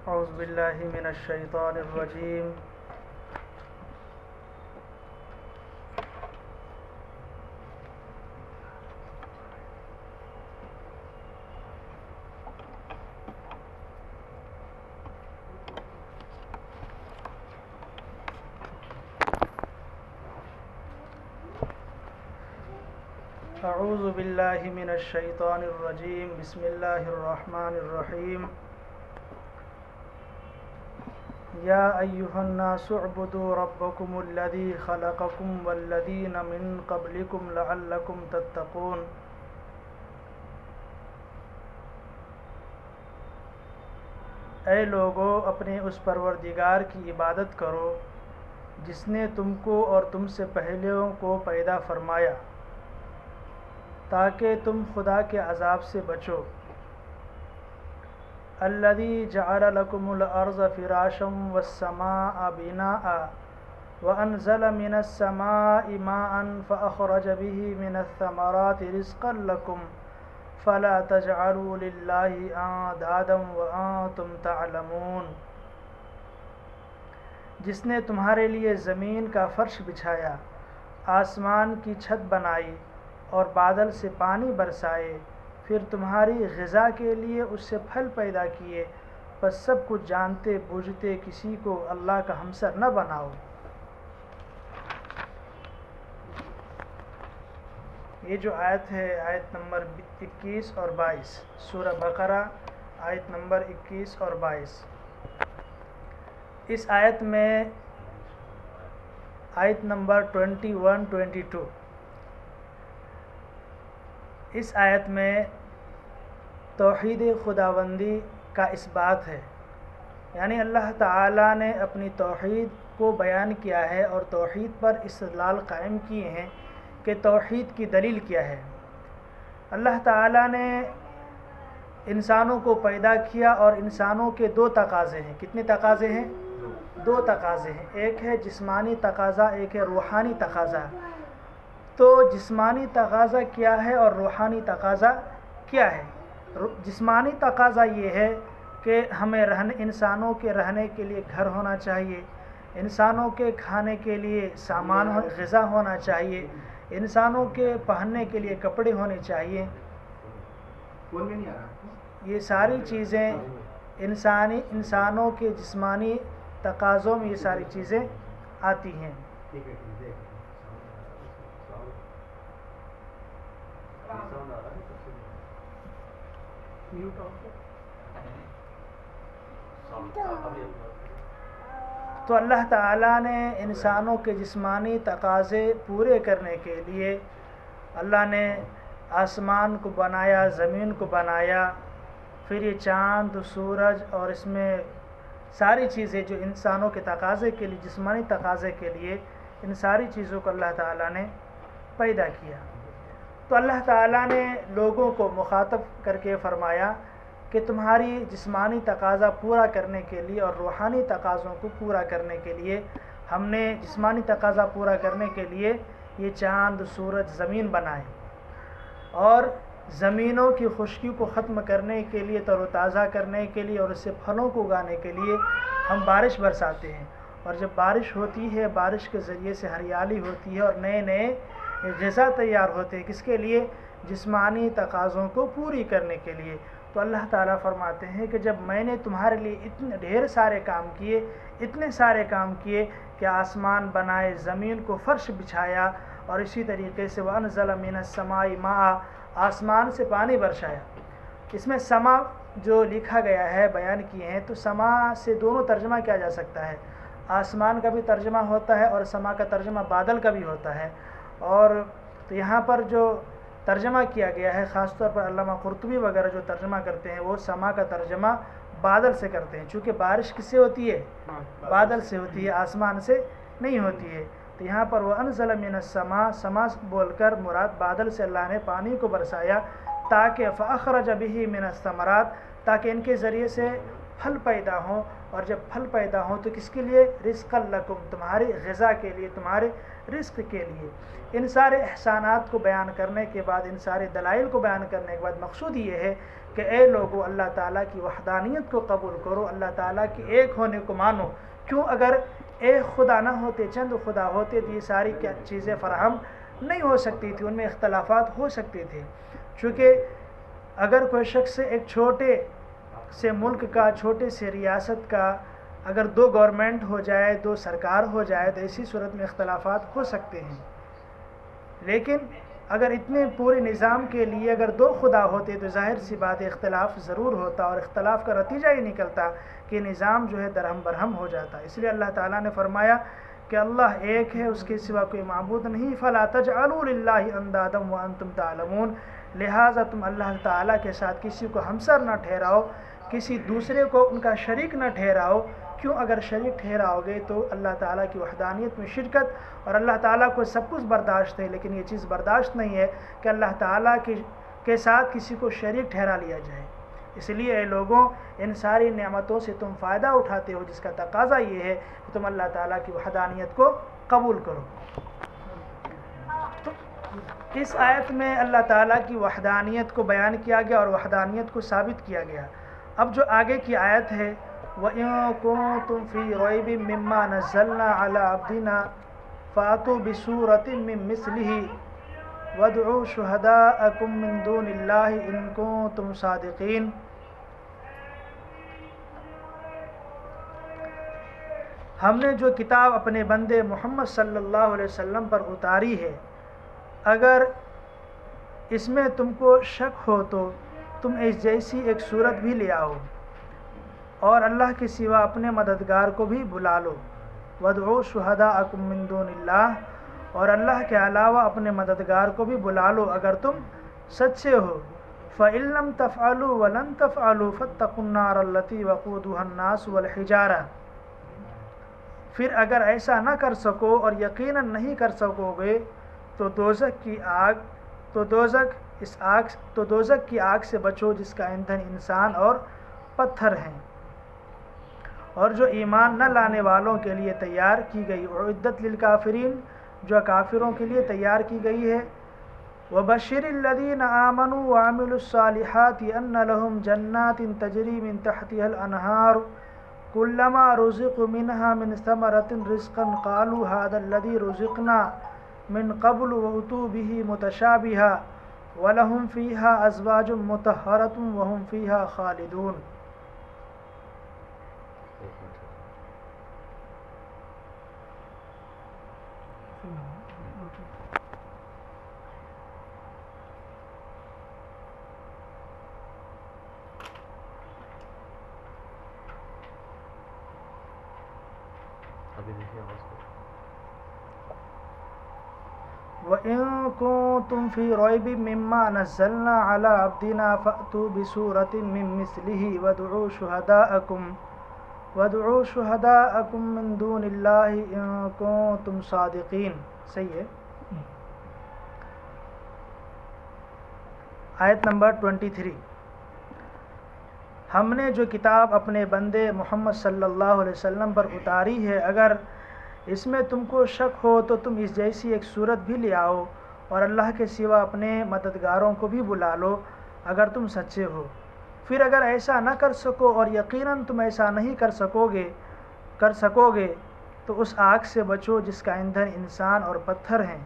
اعوذ باللہ من الشیطان الرجیم اعوذ باللہ من الشیطان الرجیم بسم اللہ الرحمن الرحیم یا ایہا الناس اعبدوا ربکم الذی خلقکم والذین من قبلکم لعلکم تتقون۔ اے لوگو، اپنے اس پروردگار کی عبادت کرو جس نے تم کو اور تم سے پہلوں کو پیدا فرمایا تاکہ تم خدا کے عذاب سے بچو۔ الذی جعل لکم الارض فراشا والسماء بناء وانزل من السماء ماء فاخرج به من الثمرات رزقا لکم فلا تجعلوا للہ اندادا وانتم تعلمون۔ جس نے تمہارے لیے زمین کا فرش بچھایا، آسمان کی چھت بنائی اور بادل سے پانی برسائے، پھر تمہاری غذا کے لیے اس سے پھل پیدا کیے، پس سب کچھ جانتے بوجھتے کسی کو اللہ کا ہمسر نہ بناؤ۔ یہ جو آیت ہے، آیت نمبر 21 اور 22، سورہ بقرہ آیت نمبر 21 اور 22۔ اس آیت میں آیت نمبر 21-22، اس آیت میں توحید خداوندی کا اس بات ہے، یعنی اللہ تعالیٰ نے اپنی توحید کو بیان کیا ہے اور توحید پر استدلال قائم کیے ہیں کہ توحید کی دلیل کیا ہے۔ اللہ تعالیٰ نے انسانوں کو پیدا کیا اور انسانوں کے دو تقاضے ہیں۔ کتنے تقاضے ہیں؟ دو تقاضے ہیں، ایک ہے جسمانی تقاضا، ایک ہے روحانی تقاضا۔ تو جسمانی تقاضا کیا ہے اور روحانی تقاضا کیا ہے؟ جسمانی تقاضا یہ ہے کہ ہمیں انسانوں کے رہنے کے لیے گھر ہونا چاہیے، انسانوں کے کھانے کے لیے سامان غذا ہونا چاہیے، انسانوں کے پہننے کے لیے کپڑے ہونے چاہیے۔ یہ ساری چیزیں انسانوں کے جسمانی تقاضوں میں یہ ساری چیزیں آتی ہیں۔ تو اللہ تعالیٰ نے انسانوں کے جسمانی تقاضے پورے کرنے کے لیے اللہ نے آسمان کو بنایا، زمین کو بنایا، پھر یہ چاند، سورج اور اس میں ساری چیزیں جو انسانوں کے تقاضے کے لیے، جسمانی تقاضے کے لیے، ان ساری چیزوں کو اللہ تعالیٰ نے پیدا کیا۔ تو اللہ تعالیٰ نے لوگوں کو مخاطب کر کے فرمایا کہ تمہاری جسمانی تقاضا پورا کرنے کے لیے اور روحانی تقاضوں کو پورا کرنے کے لیے ہم نے جسمانی تقاضا پورا کرنے کے لیے یہ چاند، سورج، زمین بنائے، اور زمینوں کی خشکی کو ختم کرنے کے لیے، تر و تازہ کرنے کے لیے اور اس سے پھلوں کو اگانے کے لیے ہم بارش برساتے ہیں، اور جب بارش ہوتی ہے بارش کے ذریعے سے ہریالی ہوتی ہے اور نئے نئے غذا تیار ہوتے ہیں۔ کس کے لیے؟ جسمانی تقاضوں کو پوری کرنے کے لیے۔ تو اللہ تعالیٰ فرماتے ہیں کہ جب میں نے تمہارے لیے اتنے ڈھیر سارے کام کیے، اتنے سارے کام کیے کہ آسمان بنائے، زمین کو فرش بچھایا، اور اسی طریقے سے وَأَنزَلَ مِنَ السَّمَاءِ مَاءً، آسمان سے پانی برسایا۔ اس میں سما جو لکھا گیا ہے، بیان کیے ہیں، تو سما سے دونوں ترجمہ کیا جا سکتا ہے۔ آسمان کا بھی ترجمہ ہوتا ہے اور سما کا ترجمہ بادل کا بھی ہوتا ہے۔ اور تو یہاں پر جو ترجمہ کیا گیا ہے، خاص طور پر علامہ قرطبی وغیرہ جو ترجمہ کرتے ہیں، وہ سما کا ترجمہ بادل سے کرتے ہیں، چونکہ بارش کس سے ہوتی ہے؟ بادل سے ہوتی ہے، آسمان سے نہیں ہوتی ہے۔ تو یہاں پر وَأَنزَلَ مِنَ السَّمَاءِ، سما بول کر مراد بادل سے اللہ نے پانی کو برسایا، تاکہ فَأَخْرَجَ بِهِ مِنَ الثَّمَرَاتِ، تاکہ ان کے ذریعے سے پھل پیدا ہوں، اور جب پھل پیدا ہوں تو کس کے لیے؟ رزقا لکم، تمہاری غذا کے لیے، تمہارے رزق کے لیے۔ ان سارے احسانات کو بیان کرنے کے بعد، ان سارے دلائل کو بیان کرنے کے بعد مقصود یہ ہے کہ اے لوگو اللہ تعالیٰ کی وحدانیت کو قبول کرو، اللہ تعالیٰ کے ایک ہونے کو مانو۔ کیوں؟ اگر ایک خدا نہ ہوتے، چند خدا ہوتے تو یہ ساری کیا چیزیں فراہم نہیں ہو سکتی تھی، ان میں اختلافات ہو سکتے تھے۔ چونکہ اگر کوئی شخص ایک چھوٹے سے ملک کا، چھوٹے سے ریاست کا اگر دو گورنمنٹ ہو جائے، دو سرکار ہو جائے، تو ایسی صورت میں اختلافات ہو سکتے ہیں۔ لیکن اگر اتنے پورے نظام کے لیے اگر دو خدا ہوتے تو ظاہر سی بات اختلاف ضرور ہوتا، اور اختلاف کا نتیجہ یہ نکلتا کہ نظام جو ہے درہم برہم ہو جاتا۔ اس لیے اللہ تعالیٰ نے فرمایا کہ اللہ ایک ہے، اس کے سوا کوئی معبود نہیں۔ فَلَا تَجْعَلُوا لِلَّهِ أَنْدَادًا وَأَنْتُمْ تَعْلَمُونَ، لہٰذا تم اللہ تعالیٰ کے ساتھ کسی کو ہمسر نہ ٹھہراؤ، کسی دوسرے کو ان کا شریک نہ ٹھہراؤ۔ کیوں؟ اگر شریک ٹھہراؤ گے تو اللہ تعالیٰ کی وحدانیت میں شرکت، اور اللہ تعالیٰ کو سب کچھ برداشت ہے، لیکن یہ چیز برداشت نہیں ہے کہ اللہ تعالیٰ کے ساتھ کسی کو شریک ٹھہرا لیا جائے۔ اس لیے اے لوگوں، ان ساری نعمتوں سے تم فائدہ اٹھاتے ہو، جس کا تقاضا یہ ہے کہ تم اللہ تعالیٰ کی وحدانیت کو قبول کرو۔ تو اس آیت میں اللہ تعالیٰ کی وحدانیت کو بیان کیا گیا اور وحدانیت کو ثابت کیا گیا۔ اب جو آگے کی آیت ہے، وَإِن كُنتُمْ فِي رَيْبٍ مِّمَّا نَزَّلْنَا عَلَىٰ عَبْدِنَا فَأْتُوا بِسُورَةٍ مِّن مِّثْلِهِ وَادْعُوا شُهَدَاءَكُم مِّن دُونِ اللَّهِ إِن كُنتُمْ صَادِقِينَ۔ ہم نے جو کتاب اپنے بندے محمد صلی اللہ علیہ وسلم پر اتاری ہے، اگر اس میں تم کو شک ہو تو تم اس جیسی ایک صورت بھی لے آؤ، اور اللہ کے سوا اپنے مددگار کو بھی بلا لو۔ وَادْعُوا شُهَدَاءَكُم مِّن دُونِ اللَّهِ، اور اللہ کے علاوہ اپنے مددگار کو بھی بلا لو اگر تم سچے ہو۔ فَإِن لَّمْ تَفْعَلُوا وَلَن تَفْعَلُوا فَاتَّقُوا النَّارَ الَّتِي وَقُودُهَا النَّاسُ وَالْحِجَارَةُ، پھر اگر ایسا نہ کر سکو اور یقیناً نہیں کر سکو گے تو دوزخ کی آگ سے بچو، جس کا ایندھن انسان اور پتھر ہیں، اور جو ایمان نہ لانے والوں کے لیے تیار کی گئی، اعدت للکافرین، جو کافروں کے لیے تیار کی گئی ہے۔ وَبَشِّرِ الَّذِينَ آمَنُوا وَعَمِلُوا الصَّالِحَاتِ أَنَّ لَهُمْ جَنَّاتٍ تَجْرِي مِن تَحْتِهَا الْأَنْهَارُ كُلَّمَا رُزِقُوا مِنْهَا مِنْ ثَمَرَةٍ رِزْقًا قَالُوا هَٰذَا الَّذِي رُزِقْنَا مِن قَبْلُ وَأُتُوا بِهِ مُتَشَابِهًا وَلَهُمْ فِيهَا أَزْوَاجٌ مُطَهَّرَةٌ وَهُمْ فِيهَا خَالِدُونَ۔ وَإِن كُنتُمْ فِي رَيْبٍ مِّمَّا نَزَّلْنَا عَلَىٰ عَبْدِنَا فَأْتُوا بِسُورَةٍ مِّن مِّثْلِهِ وَادْعُوا شُهَدَاءَكُم مِّن دُونِ اللَّهِ إِن كُنتُمْ صَادِقِينَ۔ صحیح ہے۔ آیت نمبر 23، ہم نے جو کتاب اپنے بندے محمد صلی اللہ علیہ وسلم پر اتاری ہے، اگر اس میں تم کو شک ہو تو تم اس جیسی ایک صورت بھی لے آؤ، اور اللہ کے سوا اپنے مددگاروں کو بھی بلا لو اگر تم سچے ہو۔ پھر اگر ایسا نہ کر سکو اور یقیناً تم ایسا نہیں کر سکو گے تو اس آگ سے بچو جس کا ایندھن انسان اور پتھر ہیں،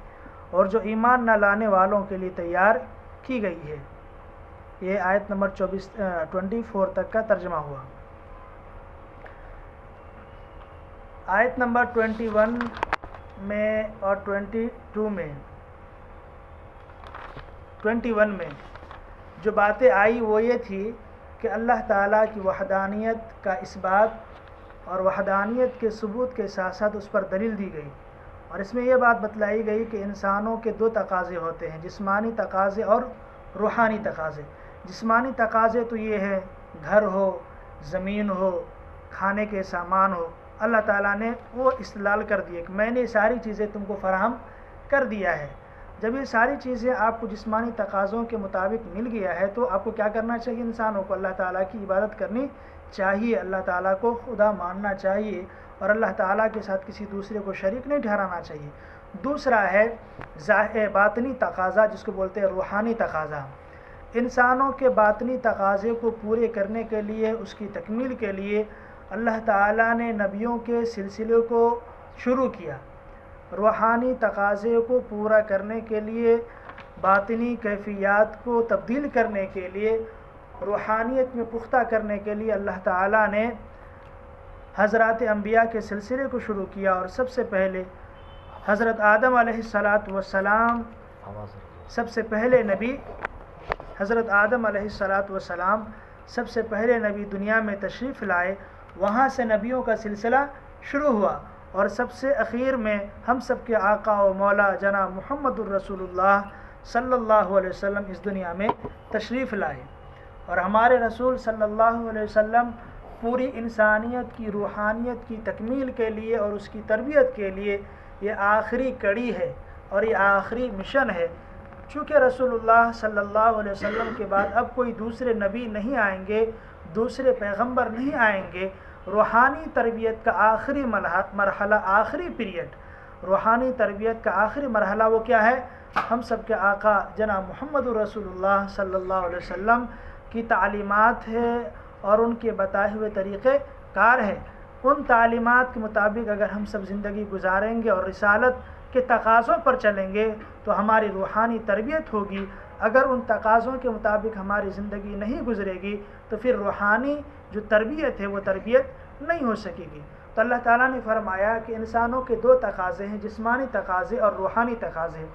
اور جو ایمان نہ لانے والوں کے لیے تیار کی گئی ہے۔ یہ آیت نمبر 24 تک کا ترجمہ ہوا۔ آیت نمبر 21 میں اور 22 میں 21 میں جو باتیں آئی وہ یہ تھی کہ اللہ تعالیٰ کی وحدانیت کا اس بات اور وحدانیت کے ثبوت کے ساتھ ساتھ اس پر دلیل دی گئی، اور اس میں یہ بات بتلائی گئی کہ انسانوں کے دو تقاضے ہوتے ہیں، جسمانی تقاضے اور روحانی تقاضے۔ جسمانی تقاضے تو یہ ہے گھر ہو، زمین ہو، کھانے کے سامان ہو، اللہ تعالیٰ نے وہ استدلال کر دیے کہ میں نے ساری چیزیں تم کو فراہم کر دیا ہے۔ جب یہ ساری چیزیں آپ کو جسمانی تقاضوں کے مطابق مل گیا ہے تو آپ کو کیا کرنا چاہیے؟ انسانوں کو اللہ تعالیٰ کی عبادت کرنی چاہیے، اللہ تعالیٰ کو خدا ماننا چاہیے اور اللہ تعالیٰ کے ساتھ کسی دوسرے کو شریک نہیں ٹھہرانا چاہیے۔ دوسرا ہے باطنی تقاضا، جس کو بولتے ہیں روحانی تقاضا۔ انسانوں کے باطنی تقاضے کو پورے کرنے کے لیے، اس کی تکمیل کے لیے اللہ تعالیٰ نے نبیوں کے سلسلے کو شروع کیا۔ روحانی تقاضے کو پورا کرنے کے لیے، باطنی کیفیات کو تبدیل کرنے کے لیے، روحانیت میں پختہ کرنے کے لیے اللہ تعالیٰ نے حضرات انبیاء کے سلسلے کو شروع کیا، اور سب سے پہلے حضرت آدم علیہ السلام سب سے پہلے نبی، حضرت آدم علیہ السلام سب سے پہلے نبی دنیا میں تشریف لائے۔ وہاں سے نبیوں کا سلسلہ شروع ہوا، اور سب سے اخیر میں ہم سب کے آقا و مولا جناب محمد الرسول اللہ صلی اللہ علیہ وسلم اس دنیا میں تشریف لائے۔ اور ہمارے رسول صلی اللہ علیہ وسلم پوری انسانیت کی روحانیت کی تکمیل کے لیے اور اس کی تربیت کے لیے یہ آخری کڑی ہے اور یہ آخری مشن ہے۔ چونکہ رسول اللہ صلی اللہ علیہ وسلم کے بعد اب کوئی دوسرے نبی نہیں آئیں گے، دوسرے پیغمبر نہیں آئیں گے، روحانی تربیت کا آخری مرحلہ، آخری پیریڈ، روحانی تربیت کا آخری مرحلہ وہ کیا ہے؟ ہم سب کے آقا جناب محمد الرسول اللہ صلی اللہ علیہ وسلم کی تعلیمات ہے اور ان کے بتائے ہوئے طریقے کار ہے۔ ان تعلیمات کے مطابق اگر ہم سب زندگی گزاریں گے اور رسالت کے تقاضوں پر چلیں گے تو ہماری روحانی تربیت ہوگی۔ اگر ان تقاضوں کے مطابق ہماری زندگی نہیں گزرے گی تو پھر روحانی جو تربیت ہے وہ تربیت نہیں ہو سکے گی۔ تو اللہ تعالیٰ نے فرمایا کہ انسانوں کے دو تقاضے ہیں، جسمانی تقاضے اور روحانی تقاضے۔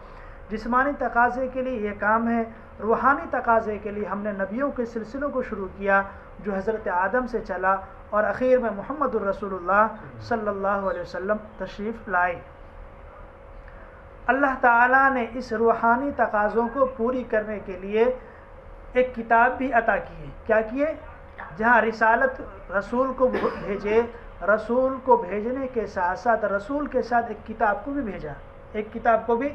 جسمانی تقاضے کے لیے یہ کام ہے، روحانی تقاضے کے لیے ہم نے نبیوں کے سلسلوں کو شروع کیا جو حضرت آدم سے چلا اور اخیر میں محمد الرسول اللہ صلی اللہ علیہ وسلم تشریف لائے۔ اللہ تعالیٰ نے اس روحانی تقاضوں کو پوری کرنے کے لیے ایک کتاب بھی عطا کی ہے۔ کیا کیے؟ جہاں رسالت رسول کو بھیجے، رسول کو بھیجنے کے ساتھ ساتھ رسول کے ساتھ ایک کتاب کو بھی بھیجا، ایک کتاب کو بھی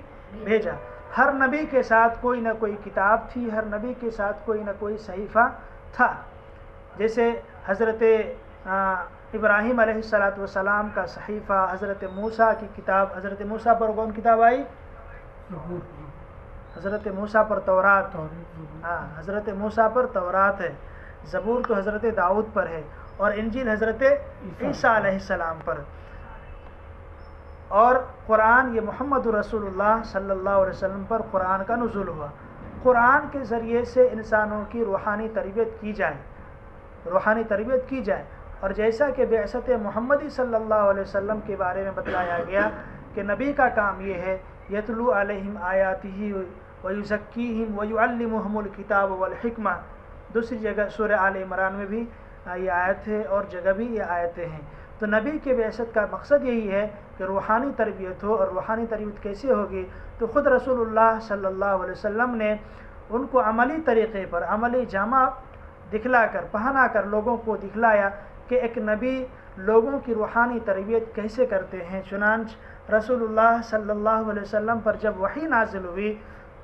بھیجا۔ ہر نبی کے ساتھ کوئی نہ کوئی کتاب تھی، ہر نبی کے ساتھ کوئی نہ کوئی صحیفہ تھا۔ جیسے حضرت ابراہیم علیہ السلام کا صحیفہ، حضرت موسیٰ کی کتاب، حضرت موسیٰ پر کون کتاب آئی؟ حضرت موسیٰ پر تورات، حضرت موسیٰ پر تورات ہے۔ زبور تو حضرت داؤد پر ہے، اور انجیل حضرت عیسیٰ علیہ السلام پر۔ اور قرآن یہ محمد رسول اللہ صلی اللہ علیہ وسلم پر قرآن کا نزول ہوا۔ قرآن کے ذریعے سے انسانوں کی روحانی تربیت کی جائے، روحانی تربیت کی جائے۔ اور جیسا کہ بعثت محمدی صلی اللہ علیہ وسلم کے بارے میں بتلایا گیا کہ نبی کا کام یہ ہے، یتلو علیہم آیاتہ ویزکیہم ویعلمہم الکتاب والحکمہ۔ دوسری جگہ سورہ آل عمران میں بھی یہ آیت ہے اور جگہ بھی یہ آیتیں ہیں۔ تو نبی کے بعثت کا مقصد یہی ہے کہ روحانی تربیت ہو، اور روحانی تربیت کیسے ہوگی؟ تو خود رسول اللہ صلی اللہ علیہ وسلم نے ان کو عملی طریقے پر، عملی جامہ دکھلا کر، پہنا کر لوگوں کو دکھلایا کہ ایک نبی لوگوں کی روحانی تربیت کیسے کرتے ہیں۔ چنانچہ رسول اللہ صلی اللہ علیہ وسلم پر جب وحی نازل ہوئی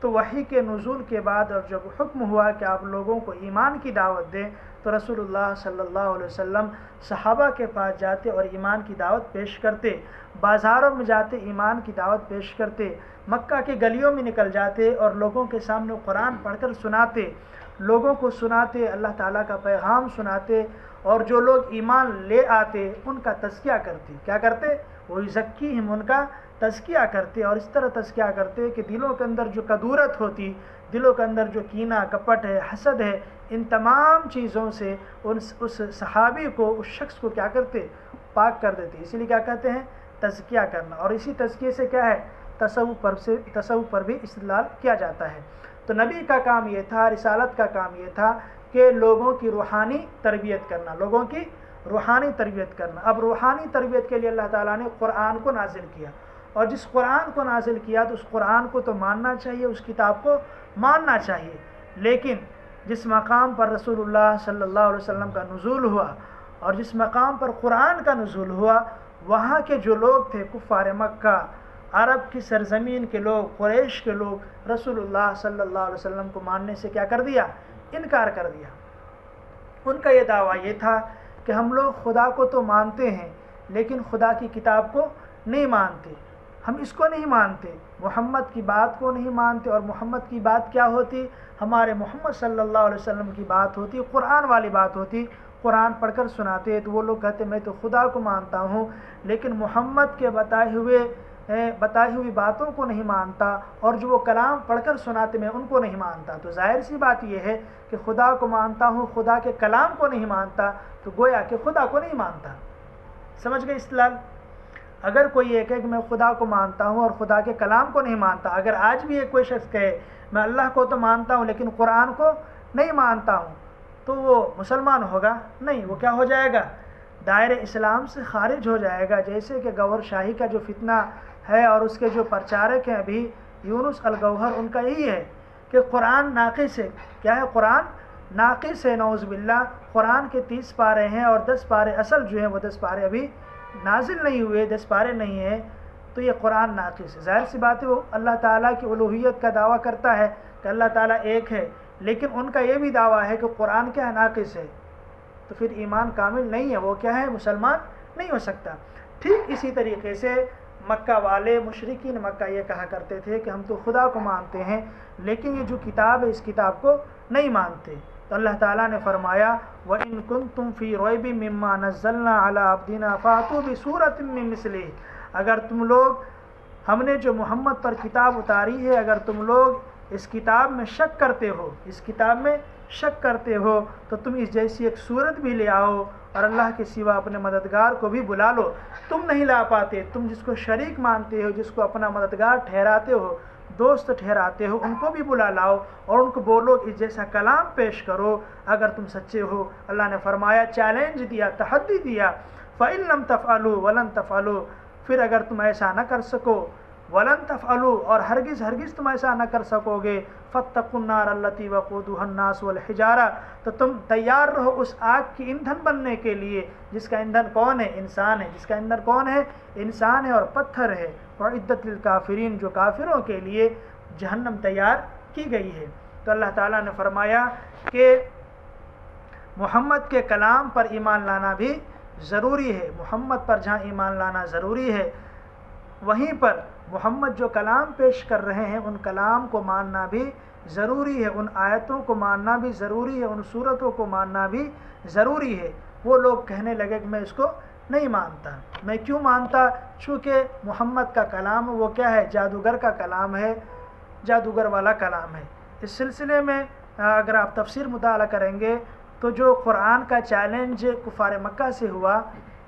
تو وحی کے نزول کے بعد اور جب حکم ہوا کہ آپ لوگوں کو ایمان کی دعوت دیں تو رسول اللہ صلی اللہ علیہ وسلم صحابہ کے پاس جاتے اور ایمان کی دعوت پیش کرتے، بازاروں میں جاتے ایمان کی دعوت پیش کرتے، مکہ کی گلیوں میں نکل جاتے اور لوگوں کے سامنے قرآن پڑھ کر سناتے، لوگوں کو سناتے، اللہ تعالیٰ کا پیغام سناتے، اور جو لوگ ایمان لے آتے ان کا تزکیہ کرتے۔ کیا کرتے؟ وہ یزکیہم، ان کا تزکیہ کرتے، اور اس طرح تزکیہ کرتے کہ دلوں کے اندر جو کدورت ہوتی، دلوں کے اندر جو کینہ، کپٹ ہے، حسد ہے، ان تمام چیزوں سے اس صحابی کو، اس شخص کو کیا کرتے؟ پاک کر دیتے۔ اسی لیے کیا کہتے ہیں؟ تزکیہ کرنا۔ اور اسی تزکیے سے کیا ہے؟ تصوف پر بھی استدلال کیا جاتا ہے۔ تو نبی کا کام یہ تھا، رسالت کا کام یہ تھا کہ لوگوں کی روحانی تربیت کرنا، لوگوں کی روحانی تربیت کرنا۔ اب روحانی تربیت کے لیے اللہ تعالیٰ نے قرآن کو نازل کیا، اور جس قرآن کو نازل کیا تو اس قرآن کو تو ماننا چاہیے، اس کتاب کو ماننا چاہیے۔ لیکن جس مقام پر رسول اللہ صلی اللہ علیہ وسلم کا نزول ہوا اور جس مقام پر قرآن کا نزول ہوا، وہاں کے جو لوگ تھے کفار مکہ، عرب کی سرزمین کے لوگ، قریش کے لوگ رسول اللہ صلی اللہ علیہ وسلم کو ماننے سے کیا کر دیا؟ انکار کر دیا۔ ان کا یہ دعویٰ یہ تھا کہ ہم لوگ خدا کو تو مانتے ہیں لیکن خدا کی کتاب کو نہیں مانتے، ہم اس کو نہیں مانتے، محمد کی بات کو نہیں مانتے۔ اور محمد کی بات کیا ہوتی؟ ہمارے محمد صلی اللہ علیہ وسلم کی بات ہوتی، قرآن والی بات ہوتی، قرآن پڑھ کر سناتے۔ تو وہ لوگ کہتے میں تو خدا کو مانتا ہوں لیکن محمد کے بتائی ہوئی باتوں کو نہیں مانتا، اور جو وہ کلام پڑھ کر سناتے میں ان کو نہیں مانتا۔ تو ظاہر سی بات یہ ہے کہ خدا کو مانتا ہوں، خدا کے کلام کو نہیں مانتا، تو گویا کہ خدا کو نہیں مانتا۔ سمجھ گئے استدلال؟ اگر کوئی یہ کہے کہ میں خدا کو مانتا ہوں اور خدا کے کلام کو نہیں مانتا، اگر آج بھی ایک کوئی شخص کہے میں اللہ کو تو مانتا ہوں لیکن قرآن کو نہیں مانتا ہوں، تو وہ مسلمان ہوگا؟ نہیں، وہ کیا ہو جائے گا؟ دائرہ اسلام سے خارج ہو جائے گا۔ جیسے کہ گوہر شاہی کا جو فتنہ ہے اور اس کے جو پرچارک ہیں ابھی یونس الگوہر، ان کا یہی ہے کہ قرآن ناقص ہے۔ کیا ہے؟ قرآن ناقص ہے، نعوذ باللہ۔ قرآن کے 30 پارے ہیں اور 10 پارے اصل جو ہیں وہ 10 پارے ابھی نازل نہیں ہوئے، 10 پارے نہیں ہیں، تو یہ قرآن ناقص ہے۔ ظاہر سی بات ہے وہ اللہ تعالیٰ کی الوہیت کا دعویٰ کرتا ہے کہ اللہ تعالیٰ ایک ہے، لیکن ان کا یہ بھی دعویٰ ہے کہ قرآن کیا ہے؟ ناقص ہے، تو پھر ایمان کامل نہیں ہے، وہ کیا ہے؟ مسلمان نہیں ہو سکتا۔ ٹھیک اسی طریقے سے مکہ والے مشرکین مکہ یہ کہا کرتے تھے کہ ہم تو خدا کو مانتے ہیں لیکن یہ جو کتاب ہے اس کتاب کو نہیں مانتے۔ تو اللہ تعالیٰ نے فرمایا وَإِن كُنتُمْ فِي رَيْبٍ مِّمَّا نَزَّلْنَا عَلَىٰ عَبْدِنَا فَأْتُوا بِسُورَةٍ مِّن مِّثْلِهِ، اگر تم لوگ، ہم نے جو محمد پر کتاب اتاری ہے، اگر تم لوگ اس کتاب میں شک کرتے ہو، اس کتاب میں شک کرتے ہو تو تم اس جیسی ایک صورت بھی لے آؤ اور اللہ کے سوا اپنے مددگار کو بھی بلا لو۔ تم نہیں لا پاتے، تم جس کو شریک مانتے ہو، جس کو اپنا مددگار ٹھہراتے ہو، دوست ٹھہراتے ہو، ان کو بھی بلا لاؤ اور ان کو بولو اس جیسا کلام پیش کرو اگر تم سچے ہو۔ اللہ نے فرمایا، چیلنج دیا، تحدی دیا، فَإِن لَمْ تَفْعَلُوا وَلَن تَفْعَلُوا، پھر اگر تم ایسا نہ کر سکو، وَلَن تَفْعَلُوا، اور ہرگز تم ایسا نہ کر سکو گے، فَاتَّقُوا النَّارَ الَّتِي وَقُودُهَا النَّاسُ وَالْحِجَارَةُ، تو تم تیار رہو اس آگ کی ایندھن بننے کے لیے جس کا ایندھن کون ہے؟ انسان ہے، جس کا ایندھن کون ہے؟ انسان ہے اور پتھر ہے، وَعِدَّتْ لِلْكَافِرِينَ، جو کافروں کے لیے جہنم تیار کی گئی ہے۔ تو اللہ تعالیٰ نے فرمایا کہ محمد کے کلام پر ایمان لانا بھی ضروری ہے، محمد پر جہاں ایمان لانا ضروری ہے وہیں پر محمد جو کلام پیش کر رہے ہیں ان کلام کو ماننا بھی ضروری ہے، ان آیتوں کو ماننا بھی ضروری ہے، ان صورتوں کو ماننا بھی ضروری ہے۔ وہ لوگ کہنے لگے کہ میں اس کو نہیں مانتا۔ میں کیوں مانتا؟ چونکہ محمد کا کلام وہ کیا ہے؟ جادوگر کا کلام ہے، جادوگر والا کلام ہے۔ اس سلسلے میں اگر آپ تفسیر مطالعہ کریں گے تو جو قرآن کا چیلنج کفار مکہ سے ہوا،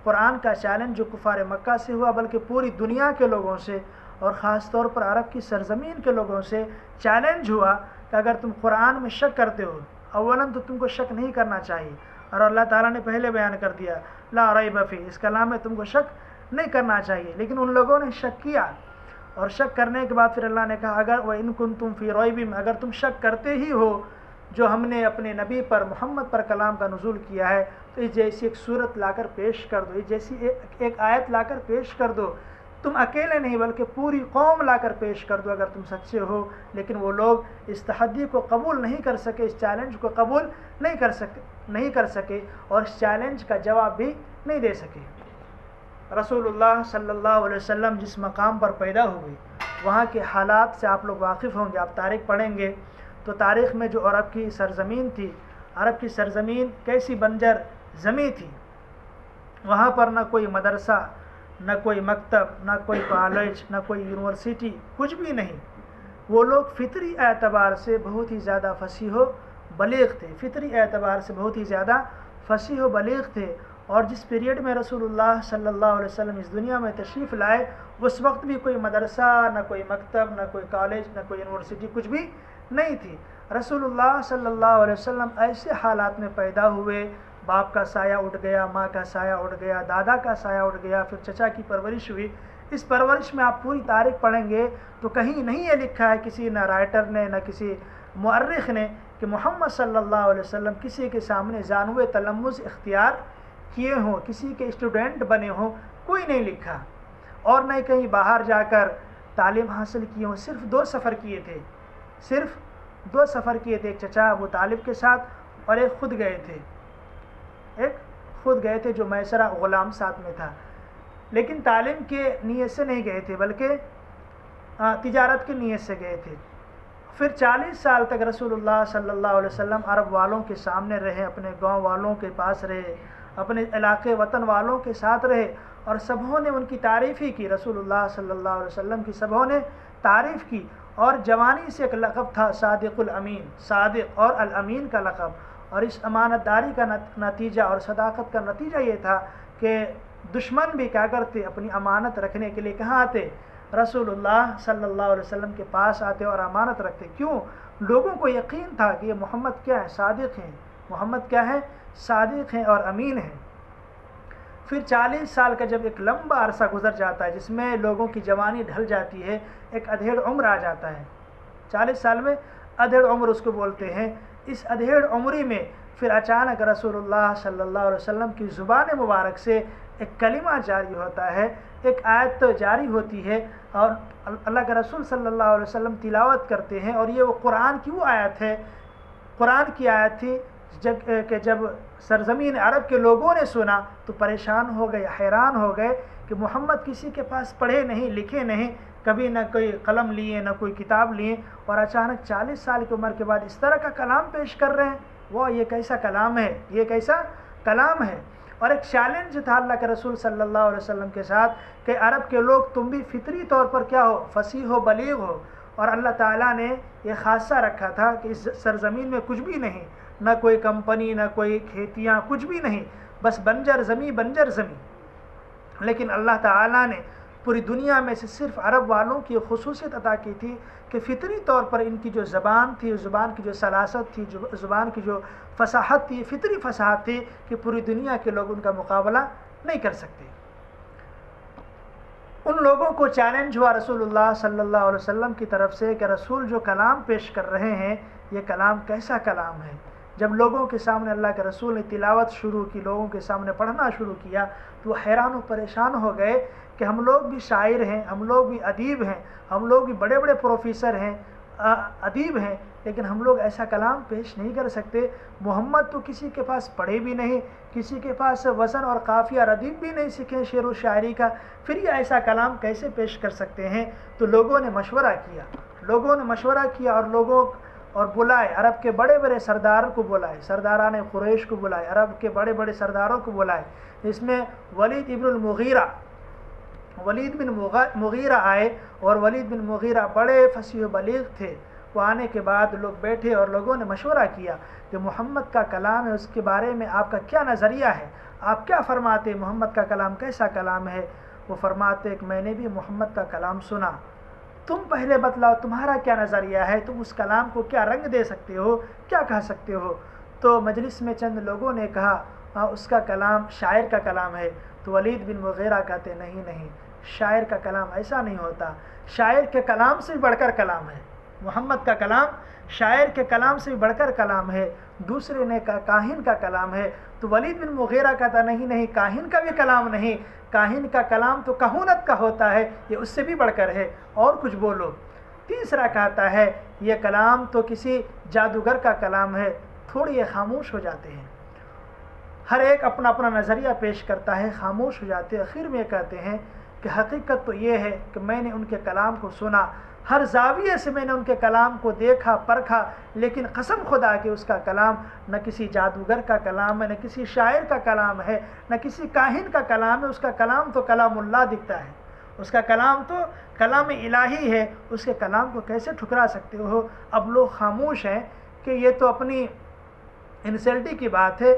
قرآن کا چیلنج جو کفار مکہ سے ہوا بلکہ پوری دنیا کے لوگوں سے اور خاص طور پر عرب کی سرزمین کے لوگوں سے چیلنج ہوا کہ اگر تم قرآن میں شک کرتے ہو، اولاً تو تم کو شک نہیں کرنا چاہیے، اور اللہ تعالیٰ نے پہلے بیان کر دیا لا ریب فیہ، اس کلام میں تم کو شک نہیں کرنا چاہیے، لیکن ان لوگوں نے شک کیا، اور شک کرنے کے بعد پھر اللہ نے کہا اگر وَإِن كُنتُمْ فِي رَيْبٍ، اگر تم شک کرتے ہی ہو جو ہم نے اپنے نبی پر محمد پر کلام کا نزول کیا ہے تو اس جیسی ایک صورت لا کر پیش کر دو، اس جیسی ایک آیت لا کر پیش کر دو، تم اکیلے نہیں بلکہ پوری قوم لا کر پیش کر دو اگر تم سچے ہو۔ لیکن وہ لوگ اس تحدی کو قبول نہیں کر سکے، اس چیلنج کو قبول نہیں کر سکے اور اس چیلنج کا جواب بھی نہیں دے سکے۔ رسول اللہ صلی اللہ علیہ وسلم جس مقام پر پیدا ہوئے وہاں کے حالات سے آپ لوگ واقف ہوں گے، آپ تاریخ پڑھیں گے تو تاریخ میں جو عرب کی سرزمین تھی، عرب کی سرزمین کیسی بنجر زمین تھی، وہاں پر نہ کوئی مدرسہ، نہ کوئی مکتب، نہ کوئی کالج، نہ کوئی یونیورسٹی، کچھ بھی نہیں۔ وہ لوگ فطری اعتبار سے بہت ہی زیادہ فصیح و بلیغ تھے، فطری اعتبار سے بہت ہی زیادہ فصیح و بلیغ تھے، اور جس پیریڈ میں رسول اللہ صلی اللہ علیہ وسلم اس دنیا میں تشریف لائے اس وقت بھی کوئی مدرسہ، نہ کوئی مکتب، نہ کوئی کالج، نہ کوئی یونیورسٹی، کچھ بھی نہیں تھی۔ رسول اللہ صلی اللہ علیہ وسلم ایسے حالات میں پیدا ہوئے، باپ کا سایہ اٹھ گیا، ماں کا سایہ اٹھ گیا، دادا کا سایہ اٹھ گیا، پھر چچا کی پرورش ہوئی۔ اس پرورش میں آپ پوری تاریخ پڑھیں گے تو کہیں نہیں یہ لکھا ہے کسی نہ رائٹر نے نہ کسی مؤرخ نے کہ محمد صلی اللہ علیہ وسلم کسی کے سامنے زانوِ تلمذ اختیار کیے ہوں، کسی کے اسٹوڈنٹ بنے ہوں، کوئی نہیں لکھا، اور نہ کہیں باہر جا کر تعلیم حاصل کی ہوں، صرف 2 سفر کیے تھے، صرف 2 سفر کیے تھے، ایک چچا ابو طالب کے ساتھ اور ایک خود گئے تھے جو میسرہ غلام ساتھ میں تھا، لیکن تعلیم کے نیت سے نہیں گئے تھے بلکہ تجارت کی نیت سے گئے تھے۔ پھر 40 سال تک رسول اللہ صلی اللہ علیہ وسلم عرب والوں کے سامنے رہے، اپنے گاؤں والوں کے پاس رہے، اپنے علاقے وطن والوں کے ساتھ رہے، اور سبھوں نے ان کی تعریف ہی کی، رسول اللہ صلی اللہ علیہ وسلم کی سبھوں نے تعریف کی۔ اور جوانی سے ایک لقب تھا صادق الامین، صادق اور الامین کا لقب، اور اس امانت داری کا نتیجہ اور صداقت کا نتیجہ یہ تھا کہ دشمن بھی کیا کرتے، اپنی امانت رکھنے کے لیے کہاں آتے، رسول اللہ صلی اللہ علیہ وسلم کے پاس آتے اور امانت رکھتے۔ کیوں؟ لوگوں کو یقین تھا کہ یہ محمد کیا ہے، صادق ہیں، محمد کیا ہے، صادق ہیں اور امین ہیں۔ پھر 40 سال کا جب ایک لمبا عرصہ گزر جاتا ہے جس میں لوگوں کی جوانی ڈھل جاتی ہے، ایک ادھیڑ عمر آ جاتا ہے، 40 سال میں ادھیڑ عمر اس کو بولتے ہیں۔ اس ادھیڑ عمری میں پھر اچانک رسول اللہ صلی اللہ علیہ وسلم کی زبان مبارک سے ایک کلمہ جاری ہوتا ہے، ایک آیت تو جاری ہوتی ہے، اور اللہ کے رسول صلی اللہ علیہ وسلم تلاوت کرتے ہیں، اور یہ وہ قرآن کی وہ آیت ہے، قرآن کی آیت تھی کہ جب سرزمین عرب کے لوگوں نے سنا تو پریشان ہو گئے، حیران ہو گئے کہ محمد کسی کے پاس پڑھے نہیں، لکھے نہیں، کبھی نہ کوئی قلم لیے نہ کوئی کتاب لیے، اور اچانک 40 سال کی عمر کے بعد اس طرح کا کلام پیش کر رہے ہیں، وہ یہ کیسا کلام ہے، یہ کیسا کلام ہے۔ اور ایک چیلنج تھا اللہ کے رسول صلی اللہ علیہ وسلم کے ساتھ کہ عرب کے لوگ تم بھی فطری طور پر کیا ہو، فصیح ہو، بلیغ ہو، اور اللہ تعالیٰ نے یہ خاصہ رکھا تھا کہ اس سرزمین میں کچھ بھی نہیں، نہ کوئی کمپنی، نہ کوئی کھیتیاں، کچھ بھی نہیں، بس بنجر زمین، لیکن اللہ تعالیٰ نے پوری دنیا میں سے صرف عرب والوں کی خصوصیت عطا کی تھی کہ فطری طور پر ان کی جو زبان تھی، زبان کی جو سلاست تھی، زبان کی جو فصاحت تھی، فطری فصاحت تھی کہ پوری دنیا کے لوگ ان کا مقابلہ نہیں کر سکتے۔ ان لوگوں کو چیلنج ہوا رسول اللہ صلی اللہ علیہ وسلم کی طرف سے کہ رسول جو کلام پیش کر رہے ہیں یہ کلام کیسا کلام ہے۔ جب لوگوں کے سامنے اللہ کے رسول نے تلاوت شروع کی، لوگوں کے سامنے پڑھنا شروع کیا، تو وہ حیران و پریشان ہو گئے کہ ہم لوگ بھی شاعر ہیں، ہم لوگ بھی ادیب ہیں، ہم لوگ بھی بڑے بڑے پروفیسر ہیں، ادیب ہیں، لیکن ہم لوگ ایسا کلام پیش نہیں کر سکتے۔ محمد تو کسی کے پاس پڑھے بھی نہیں، کسی کے پاس وزن اور قافیہ ردیف بھی نہیں سیکھے شعر و شاعری کا، پھر یہ ایسا کلام کیسے پیش کر سکتے ہیں؟ تو لوگوں نے مشورہ کیا اور بلائے، عرب کے بڑے بڑے سردار کو بلائے، سرداران قریش کو بلائے، عرب کے بڑے بڑے سرداروں کو بلائے، اس میں ولید بن مغیرہ آئے، اور ولید بن مغیرہ بڑے فصیح و بلیغ تھے۔ وہ آنے کے بعد لوگ بیٹھے اور لوگوں نے مشورہ کیا کہ محمد کا کلام ہے، اس کے بارے میں آپ کا کیا نظریہ ہے، آپ کیا فرماتے، محمد کا کلام کیسا کلام ہے؟ وہ فرماتے کہ میں نے بھی محمد کا کلام سنا، تم پہلے بتلاؤ تمہارا کیا نظریہ ہے، تم اس کلام کو کیا رنگ دے سکتے ہو، کیا کہہ سکتے ہو؟ تو مجلس میں چند لوگوں نے کہا اس کا کلام شاعر کا کلام ہے۔ تو ولید بن مغیرہ کہتے نہیں، شاعر کا کلام ایسا نہیں ہوتا، شاعر کے کلام سے بھی بڑھ کر کلام ہے، محمد کا کلام شاعر کے کلام سے بھی بڑھ کر کلام ہے۔ دوسرے نے کہا کاہن کا کلام ہے، تو ولید بن مغیرہ کہتا نہیں، کاہن کا بھی کلام نہیں، کاہن کا کلام تو کہونت کا ہوتا ہے، یہ اس سے بھی بڑھ کر ہے، اور کچھ بولو۔ تیسرا کہتا ہے یہ کلام تو کسی جادوگر کا کلام ہے، تھوڑی یہ خاموش ہو جاتے ہیں، ہر ایک اپنا اپنا نظریہ پیش کرتا ہے، خاموش ہو جاتے ہیں۔ آخر میں کہتے ہیں کہ حقیقت تو یہ ہے کہ میں نے ان کے کلام کو سنا، ہر زاویے سے میں نے ان کے کلام کو دیکھا، پرکھا، لیکن قسم خدا کہ اس کا کلام نہ کسی جادوگر کا کلام ہے، نہ کسی شاعر کا کلام ہے، نہ کسی کاہن کا کلام ہے، اس کا کلام تو کلام اللہ دکھتا ہے، اس کا کلام تو کلام الہی ہے، اس کے کلام کو کیسے ٹھکرا سکتے ہو؟ اب لوگ خاموش ہیں کہ یہ تو اپنی انسلٹی کی بات ہے،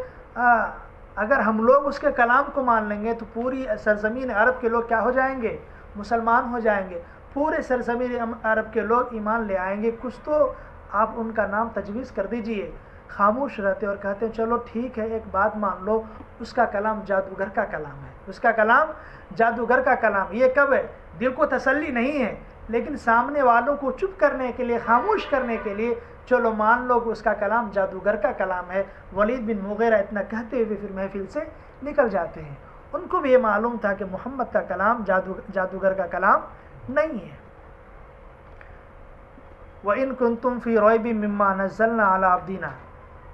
اگر ہم لوگ اس کے کلام کو مان لیں گے تو پوری سرزمین عرب کے لوگ کیا ہو جائیں گے؟ مسلمان ہو جائیں گے، پورے سرزمین عرب کے لوگ ایمان لے آئیں گے، کچھ تو آپ ان کا نام تجویز کر دیجئے۔ خاموش رہتے اور کہتے ہیں چلو ٹھیک ہے، ایک بات مان لو، اس کا کلام جادوگر کا کلام ہے، اس کا کلام جادوگر کا کلام۔ یہ کب ہے؟ دل کو تسلی نہیں ہے، لیکن سامنے والوں کو چپ کرنے کے لیے، خاموش کرنے کے لیے چلو مان لو کہ اس کا کلام جادوگر کا کلام ہے۔ ولید بن مغیرہ اتنا کہتے ہوئے پھر محفل سے نکل جاتے ہیں۔ ان کو بھی یہ معلوم تھا کہ محمد کا کلام جادوگر کا کلام نہیں ہے۔ وَإِن كُنتُم فِي رَيْبٍ مِّمَّا نَزَّلْنَا عَلَىٰ عَبْدِنَا،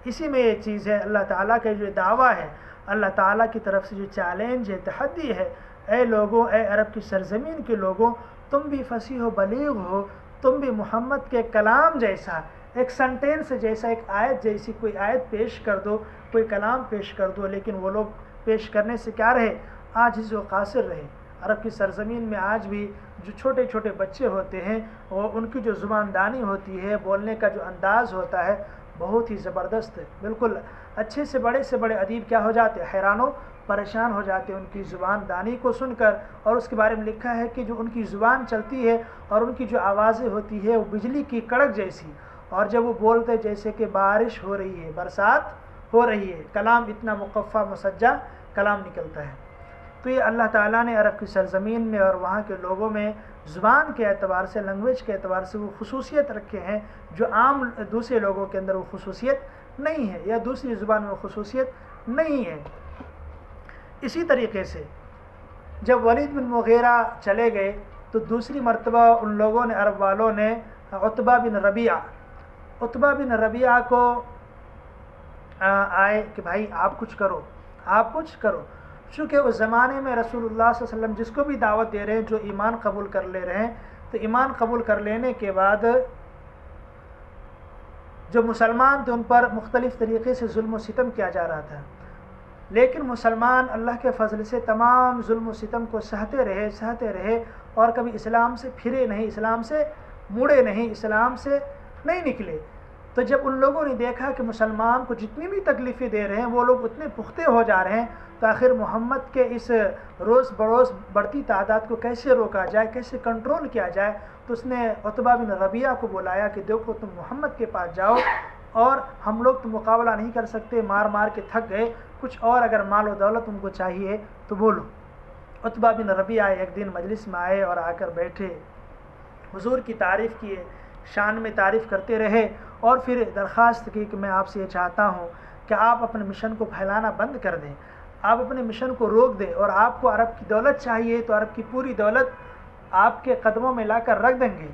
اسی میں یہ چیز ہے، اللہ تعالیٰ کا جو دعویٰ ہے، اللہ تعالیٰ کی طرف سے جو چیلنج ہے، تحدی ہے، اے لوگوں، اے عرب کی سرزمین کے لوگوں، تم بھی فصیح و بلیغ ہو، تم بھی محمد کے کلام جیسا، ایک سنٹینس جیسا، ایک آیت جیسی کوئی آیت پیش کر دو، کوئی کلام پیش کر دو، لیکن وہ لوگ پیش کرنے سے کیا رہے؟ عاجز و قاصر رہے۔ عرب کی سرزمین میں آج بھی جو چھوٹے چھوٹے بچے ہوتے ہیں، وہ ان کی جو زباندانی ہوتی ہے، بولنے کا جو انداز ہوتا ہے، بہت ہی زبردست ہے۔ بالکل اچھے سے بڑے ادیب کیا ہو جاتے ہیں؟ حیران و پریشان ہو جاتے ہیں ان کی زبان دانی کو سن کر۔ اور اس کے بارے میں لکھا ہے کہ جو ان کی زبان چلتی ہے اور ان کی جو آوازیں ہوتی ہے وہ بجلی کی کڑک جیسی، اور جب وہ بولتے جیسے کہ بارش ہو رہی ہے، برسات ہو رہی ہے، کلام اتنا مقفع مسجع کلام نکلتا ہے۔ تو یہ اللہ تعالیٰ نے عرب کی سرزمین میں اور وہاں کے لوگوں میں زبان کے اعتبار سے، لینگویج کے اعتبار سے وہ خصوصیت رکھے ہیں جو عام دوسرے لوگوں کے اندر وہ خصوصیت نہیں ہے، یا دوسری زبان میں وہ خصوصیت نہیں ہے۔ اسی طریقے سے جب ولید بن مغیرہ چلے گئے تو دوسری مرتبہ ان لوگوں نے، عرب والوں نے، عتبہ بن ربیعہ کو آئے کہ بھائی آپ کچھ کرو، چونکہ اس زمانے میں رسول اللہ صلی اللہ علیہ وسلم جس کو بھی دعوت دے رہے ہیں، جو ایمان قبول کر لے رہے ہیں، تو ایمان قبول کر لینے کے بعد جو مسلمان تھے ان پر مختلف طریقے سے ظلم و ستم کیا جا رہا تھا، لیکن مسلمان اللہ کے فضل سے تمام ظلم و ستم کو سہتے رہے اور کبھی اسلام سے پھرے نہیں، اسلام سے مڑے نہیں، اسلام سے نہیں نکلے۔ تو جب ان لوگوں نے دیکھا کہ مسلمان کو جتنی بھی تکلیفیں دے رہے ہیں وہ لوگ اتنے پختے ہو جا رہے ہیں، تو آخر محمد کے اس روز بروز بڑھتی تعداد کو کیسے روکا جائے، کیسے کنٹرول کیا جائے، تو اس نے عتبہ بن ربیعہ کو بلایا کہ دیکھو تم محمد کے پاس جاؤ، اور ہم لوگ تو مقابلہ نہیں کر سکتے، مار کے تھک گئے، کچھ اور اگر مال و دولت ان کو چاہیے تو بولو۔ عتبہ بن ربیعہ ایک دن مجلس میں آئے اور آ کر بیٹھے، حضور کی تعریف کیے، شان میں تعریف کرتے رہے، اور پھر درخواست کی کہ میں آپ سے یہ چاہتا ہوں کہ آپ اپنے مشن کو پھیلانا بند کر دیں، آپ اپنے مشن کو روک دیں، اور آپ کو عرب کی دولت چاہیے تو عرب کی پوری دولت آپ کے قدموں میں لا کر رکھ دیں گے،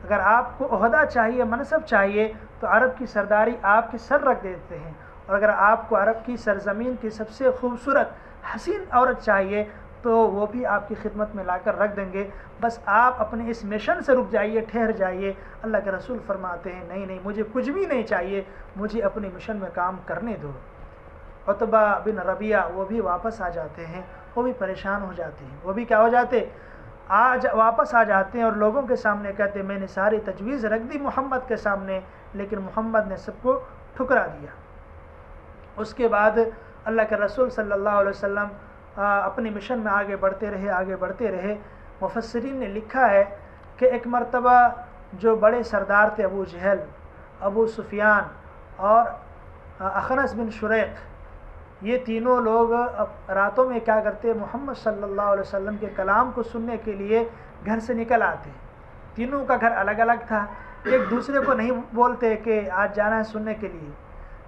اگر آپ کو عہدہ چاہیے، منصب چاہیے، تو عرب کی سرداری آپ کے سر رکھ دیتے ہیں، اور اگر آپ کو عرب کی سرزمین کی سب سے خوبصورت حسین عورت چاہیے تو وہ بھی آپ کی خدمت میں لا کر رکھ دیں گے، بس آپ اپنے اس مشن سے رک جائیے، ٹھہر جائیے۔ اللہ کے رسول فرماتے ہیں نہیں مجھے کچھ بھی نہیں چاہیے، مجھے اپنے مشن میں کام کرنے دو۔ عتبہ بن ربیعہ وہ بھی واپس آ جاتے ہیں، وہ بھی پریشان ہو جاتے ہیں، وہ بھی کیا ہو جاتے، واپس آ جاتے ہیں اور لوگوں کے سامنے کہتے ہیں میں نے ساری تجویز رکھ دی محمد کے سامنے، لیکن محمد نے سب کو ٹھکرا دیا۔ اس کے بعد اللہ کے رسول صلی اللہ علیہ وسلم اپنے مشن میں آگے بڑھتے رہے۔ مفسرین نے لکھا ہے کہ ایک مرتبہ جو بڑے سردار تھے، ابو جہل، ابو سفیان اور اخنس بن شریق، یہ تینوں لوگ راتوں میں کیا کرتے، محمد صلی اللہ علیہ وسلم کے کلام کو سننے کے لیے گھر سے نکل آتے۔ تینوں کا گھر الگ الگ تھا، ایک دوسرے کو نہیں بولتے کہ آج جانا ہے سننے کے لیے،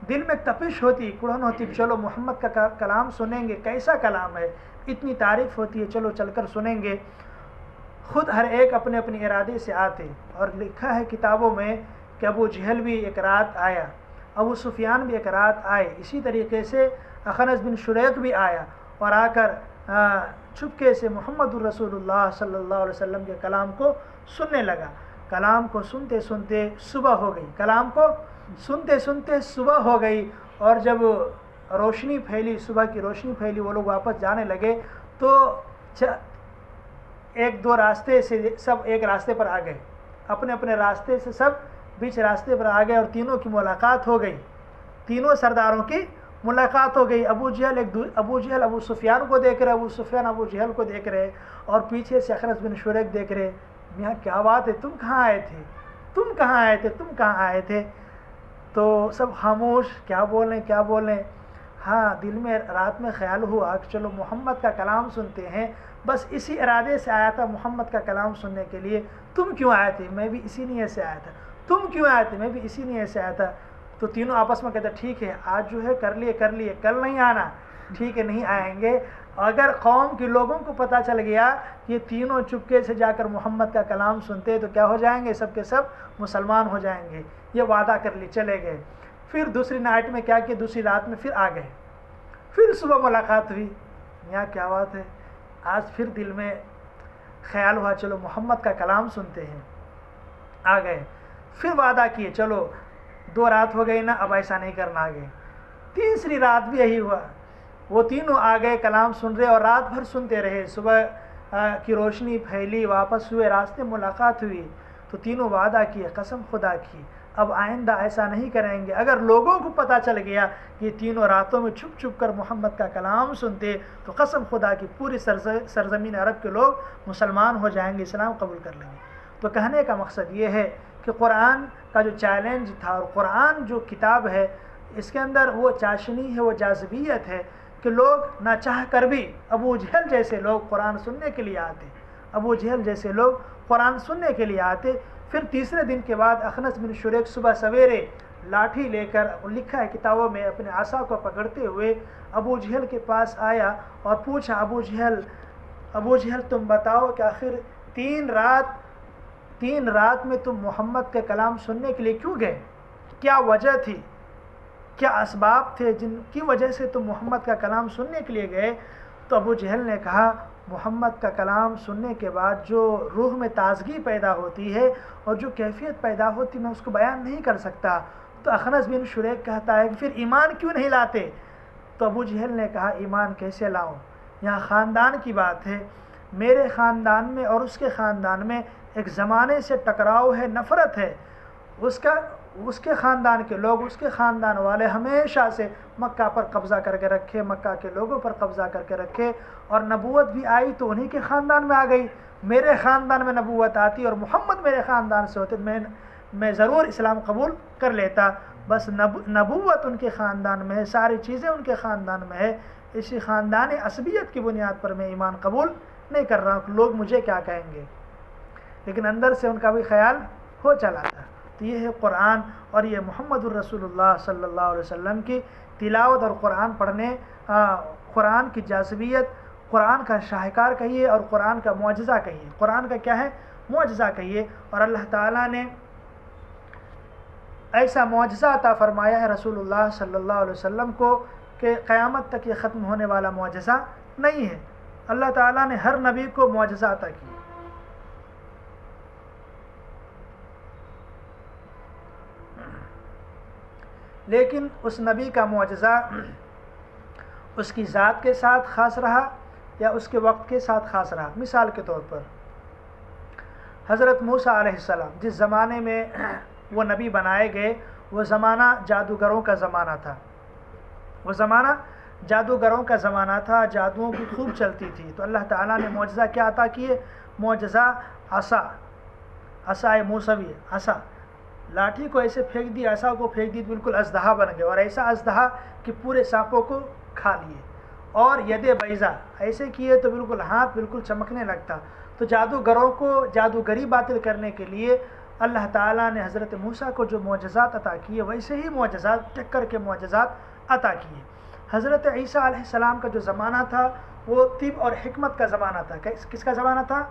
دل میں تپش ہوتی، کڑھن ہوتی، چلو محمد کا کلام سنیں گے، کیسا کلام ہے، اتنی تعریف ہوتی ہے، چلو چل کر سنیں گے۔ خود ہر ایک اپنے اپنے ارادے سے آتے، اور لکھا ہے کتابوں میں کہ ابو جہل بھی ایک رات آیا، ابو سفیان بھی ایک رات آئے، اسی طریقے سے اخنس بن شریق بھی آیا، اور آ کر چھپکے سے محمد الرسول اللہ صلی اللہ علیہ وسلم کے کلام کو سننے لگا۔ کلام کو سنتے سنتے صبح ہو گئی، کلام کو سنتے سنتے صبح ہو گئی، اور جب روشنی پھیلی، صبح کی روشنی پھیلی، وہ لوگ واپس جانے لگے تو ایک دو راستے سے سب ایک راستے پر آ گئے، اپنے اپنے راستے سے سب بیچ راستے پر آ گئے، اور تینوں کی ملاقات ہو گئی، تینوں سرداروں کی ملاقات ہو گئی۔ ابو جہل ابو سفیان کو دیکھ رہے، ابو سفیان ابو جہل کو دیکھ رہے، اور پیچھے سے اخنس بن شریق دیکھ رہے، میاں کیا بات ہے، تم کہاں آئے تھے؟ تو سب خاموش، کیا بولیں۔ ہاں دل میں رات میں خیال ہوا کہ چلو محمد کا کلام سنتے ہیں، بس اسی ارادے سے آیا تھا محمد کا کلام سننے کے لیے۔ تم کیوں آئے تھے؟ میں بھی اسی نیت سے آیا تھا۔ تم کیوں آئے تھے؟ میں بھی اسی نیت سے آیا تھا۔ تو تینوں آپس میں کہتے ٹھیک ہے آج جو ہے کر لیے کل نہیں آنا، ٹھیک ہے نہیں آئیں گے۔ اگر قوم کے لوگوں کو پتہ چل گیا یہ تینوں چپکے سے جا کر محمد کا کلام سنتے تو کیا ہو جائیں گے، سب کے سب مسلمان ہو جائیں گے۔ یہ وعدہ کر لی، چلے گئے۔ پھر دوسری نائٹ میں کیا کیا، دوسری رات میں پھر آ گئے، پھر صبح ملاقات ہوئی، یہاں کیا بات ہے، آج پھر دل میں خیال ہوا چلو محمد کا کلام سنتے ہیں، آ گئے۔ پھر وعدہ کیے چلو 2 رات ہو گئی نا، اب ایسا نہیں کرنا آگے۔ تیسری رات بھی یہی ہوا، وہ تینوں آ گئے کلام سن رہے اور رات بھر سنتے رہے۔ صبح کی روشنی پھیلی، واپس ہوئے، راستے ملاقات ہوئی تو تینوں وعدہ کیے، قسم خدا کی اب آئندہ ایسا نہیں کریں گے۔ اگر لوگوں کو پتہ چل گیا یہ تینوں راتوں میں چھپ چھپ کر محمد کا کلام سنتے تو قسم خدا کی پوری سرزمین عرب کے لوگ مسلمان ہو جائیں گے، اسلام قبول کر لیں گے۔ تو کہنے کا مقصد یہ ہے کہ قرآن کا جو چیلنج تھا، اور قرآن جو کتاب ہے اس کے اندر وہ چاشنی ہے، وہ جاذبیت ہے کہ لوگ نہ چاہ کر بھی، ابو جہل جیسے لوگ قرآن سننے کے لیے آتے، ابو جہل جیسے لوگ قرآن سننے کے لیے آتے۔ پھر تیسرے دن کے بعد اخنس بن شریک صبح سویرے لاٹھی لے کر، لکھا ہے کتابوں میں، اپنے عصا کو پکڑتے ہوئے ابو جہل کے پاس آیا اور پوچھا ابو جہل تم بتاؤ کہ آخر 3 رات میں تم محمد کے کلام سننے کے لیے کیوں گئے، کیا وجہ تھی، کیا اسباب تھے جن کی وجہ سے تم محمد کا کلام سننے کے لیے گئے؟ تو ابو جہل نے کہا محمد کا کلام سننے کے بعد جو روح میں تازگی پیدا ہوتی ہے اور جو کیفیت پیدا ہوتی میں اس کو بیان نہیں کر سکتا۔ تو اخنس بن شریک کہتا ہے کہ پھر ایمان کیوں نہیں لاتے؟ تو ابو جہل نے کہا ایمان کیسے لاؤں، یہاں خاندان کی بات ہے، میرے خاندان میں اور اس کے خاندان میں ایک زمانے سے ٹکراؤ ہے، نفرت ہے، اس کے خاندان کے لوگ، اس کے خاندان والے ہمیشہ سے مکہ پر قبضہ کر کے رکھے، مکہ کے لوگوں پر قبضہ کر کے رکھے، اور نبوت بھی آئی تو انہی کے خاندان میں آ گئی۔ میرے خاندان میں نبوت آتی اور محمد میرے خاندان سے ہوتے میں ضرور اسلام قبول کر لیتا، بس نبوت ان کے خاندان میں ہے، ساری چیزیں ان کے خاندان میں ہے، اسی خاندان عصبیت کی بنیاد پر میں ایمان قبول نہیں کر رہا ہوں کہ لوگ مجھے کیا کہیں گے، لیکن اندر سے ان کا بھی خیال ہو چلا تھا۔ تو یہ ہے قرآن، اور یہ محمد الرسول اللہ صلی اللہ علیہ وسلم کی تلاوت اور قرآن پڑھنے، قرآن کی جاذبیت، قرآن کا شاہکار کہیے اور قرآن کا معجزہ کہیے۔ قرآن کا کیا ہے؟ معجزہ کہیے۔ اور اللہ تعالیٰ نے ایسا معجزہ عطا فرمایا ہے رسول اللہ صلی اللہ علیہ وسلم کو کہ قیامت تک یہ ختم ہونے والا معجزہ نہیں ہے۔ اللہ تعالیٰ نے ہر نبی کو معجزہ عطا کی، لیکن اس نبی کا معجزہ اس کی ذات کے ساتھ خاص رہا یا اس کے وقت کے ساتھ خاص رہا۔ مثال کے طور پر حضرت موسیٰ علیہ السلام، جس زمانے میں وہ نبی بنائے گئے وہ زمانہ جادوگروں کا زمانہ تھا، وہ زمانہ جادوگروں کا زمانہ تھا، جادوؤں کی خوب چلتی تھی۔ تو اللہ تعالیٰ نے معجزہ کیا عطا کیے؟ معجزہ عصا موسوی، عصا، لاٹھی کو ایسے پھینک دی، عصا کو پھینک دی، بالکل اژدہا بن گئے، اور ایسا اژدہا کہ پورے سانپوں کو کھا لیے، اور ید بیضا ایسے کیے تو بالکل ہاتھ بالکل چمکنے لگتا۔ تو جادوگروں کو جادوگری باطل کرنے کے لیے اللہ تعالیٰ نے حضرت موسیٰ کو جو معجزات عطا کیے ویسے ہی معجزات ٹکر کے معجزات عطا کیے۔ حضرت عیسیٰ علیہ السلام کا جو زمانہ تھا وہ طب اور حکمت کا زمانہ تھا۔ کس کا زمانہ تھا؟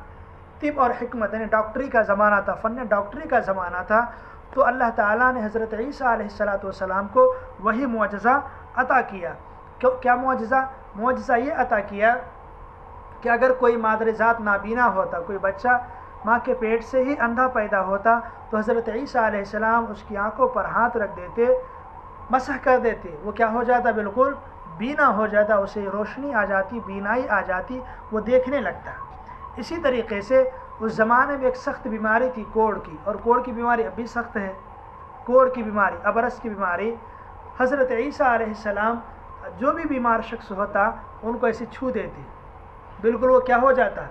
طب اور حکمت، یعنی ڈاکٹری کا زمانہ تھا، فن ڈاکٹری کا زمانہ تھا۔ تو اللہ تعالیٰ نے حضرت عیسیٰ علیہ السلام کو وہی معجزہ عطا کیا۔ کیا معجزہ؟ معجزہ یہ عطا کیا کہ اگر کوئی مادر ذات نابینا ہوتا، کوئی بچہ ماں کے پیٹ سے ہی اندھا پیدا ہوتا، تو حضرت عیسیٰ علیہ السلام اس کی آنکھوں پر ہاتھ رکھ دیتے، مسح کر دیتے، وہ کیا ہو جاتا؟ بالکل بینا ہو جاتا، اسے روشنی آ جاتی، بینائی آ جاتی، وہ دیکھنے لگتا۔ اسی طریقے سے اس زمانے میں ایک سخت بیماری تھی کوڑ کی، اور کوڑ کی بیماری اب بھی سخت ہے، کوڑ کی بیماری، ابرص کی بیماری۔ حضرت عیسیٰ علیہ السلام جو بھی بیمار شخص ہوتا ان کو ایسے چھو دیتے، بالکل وہ کیا ہو جاتا؟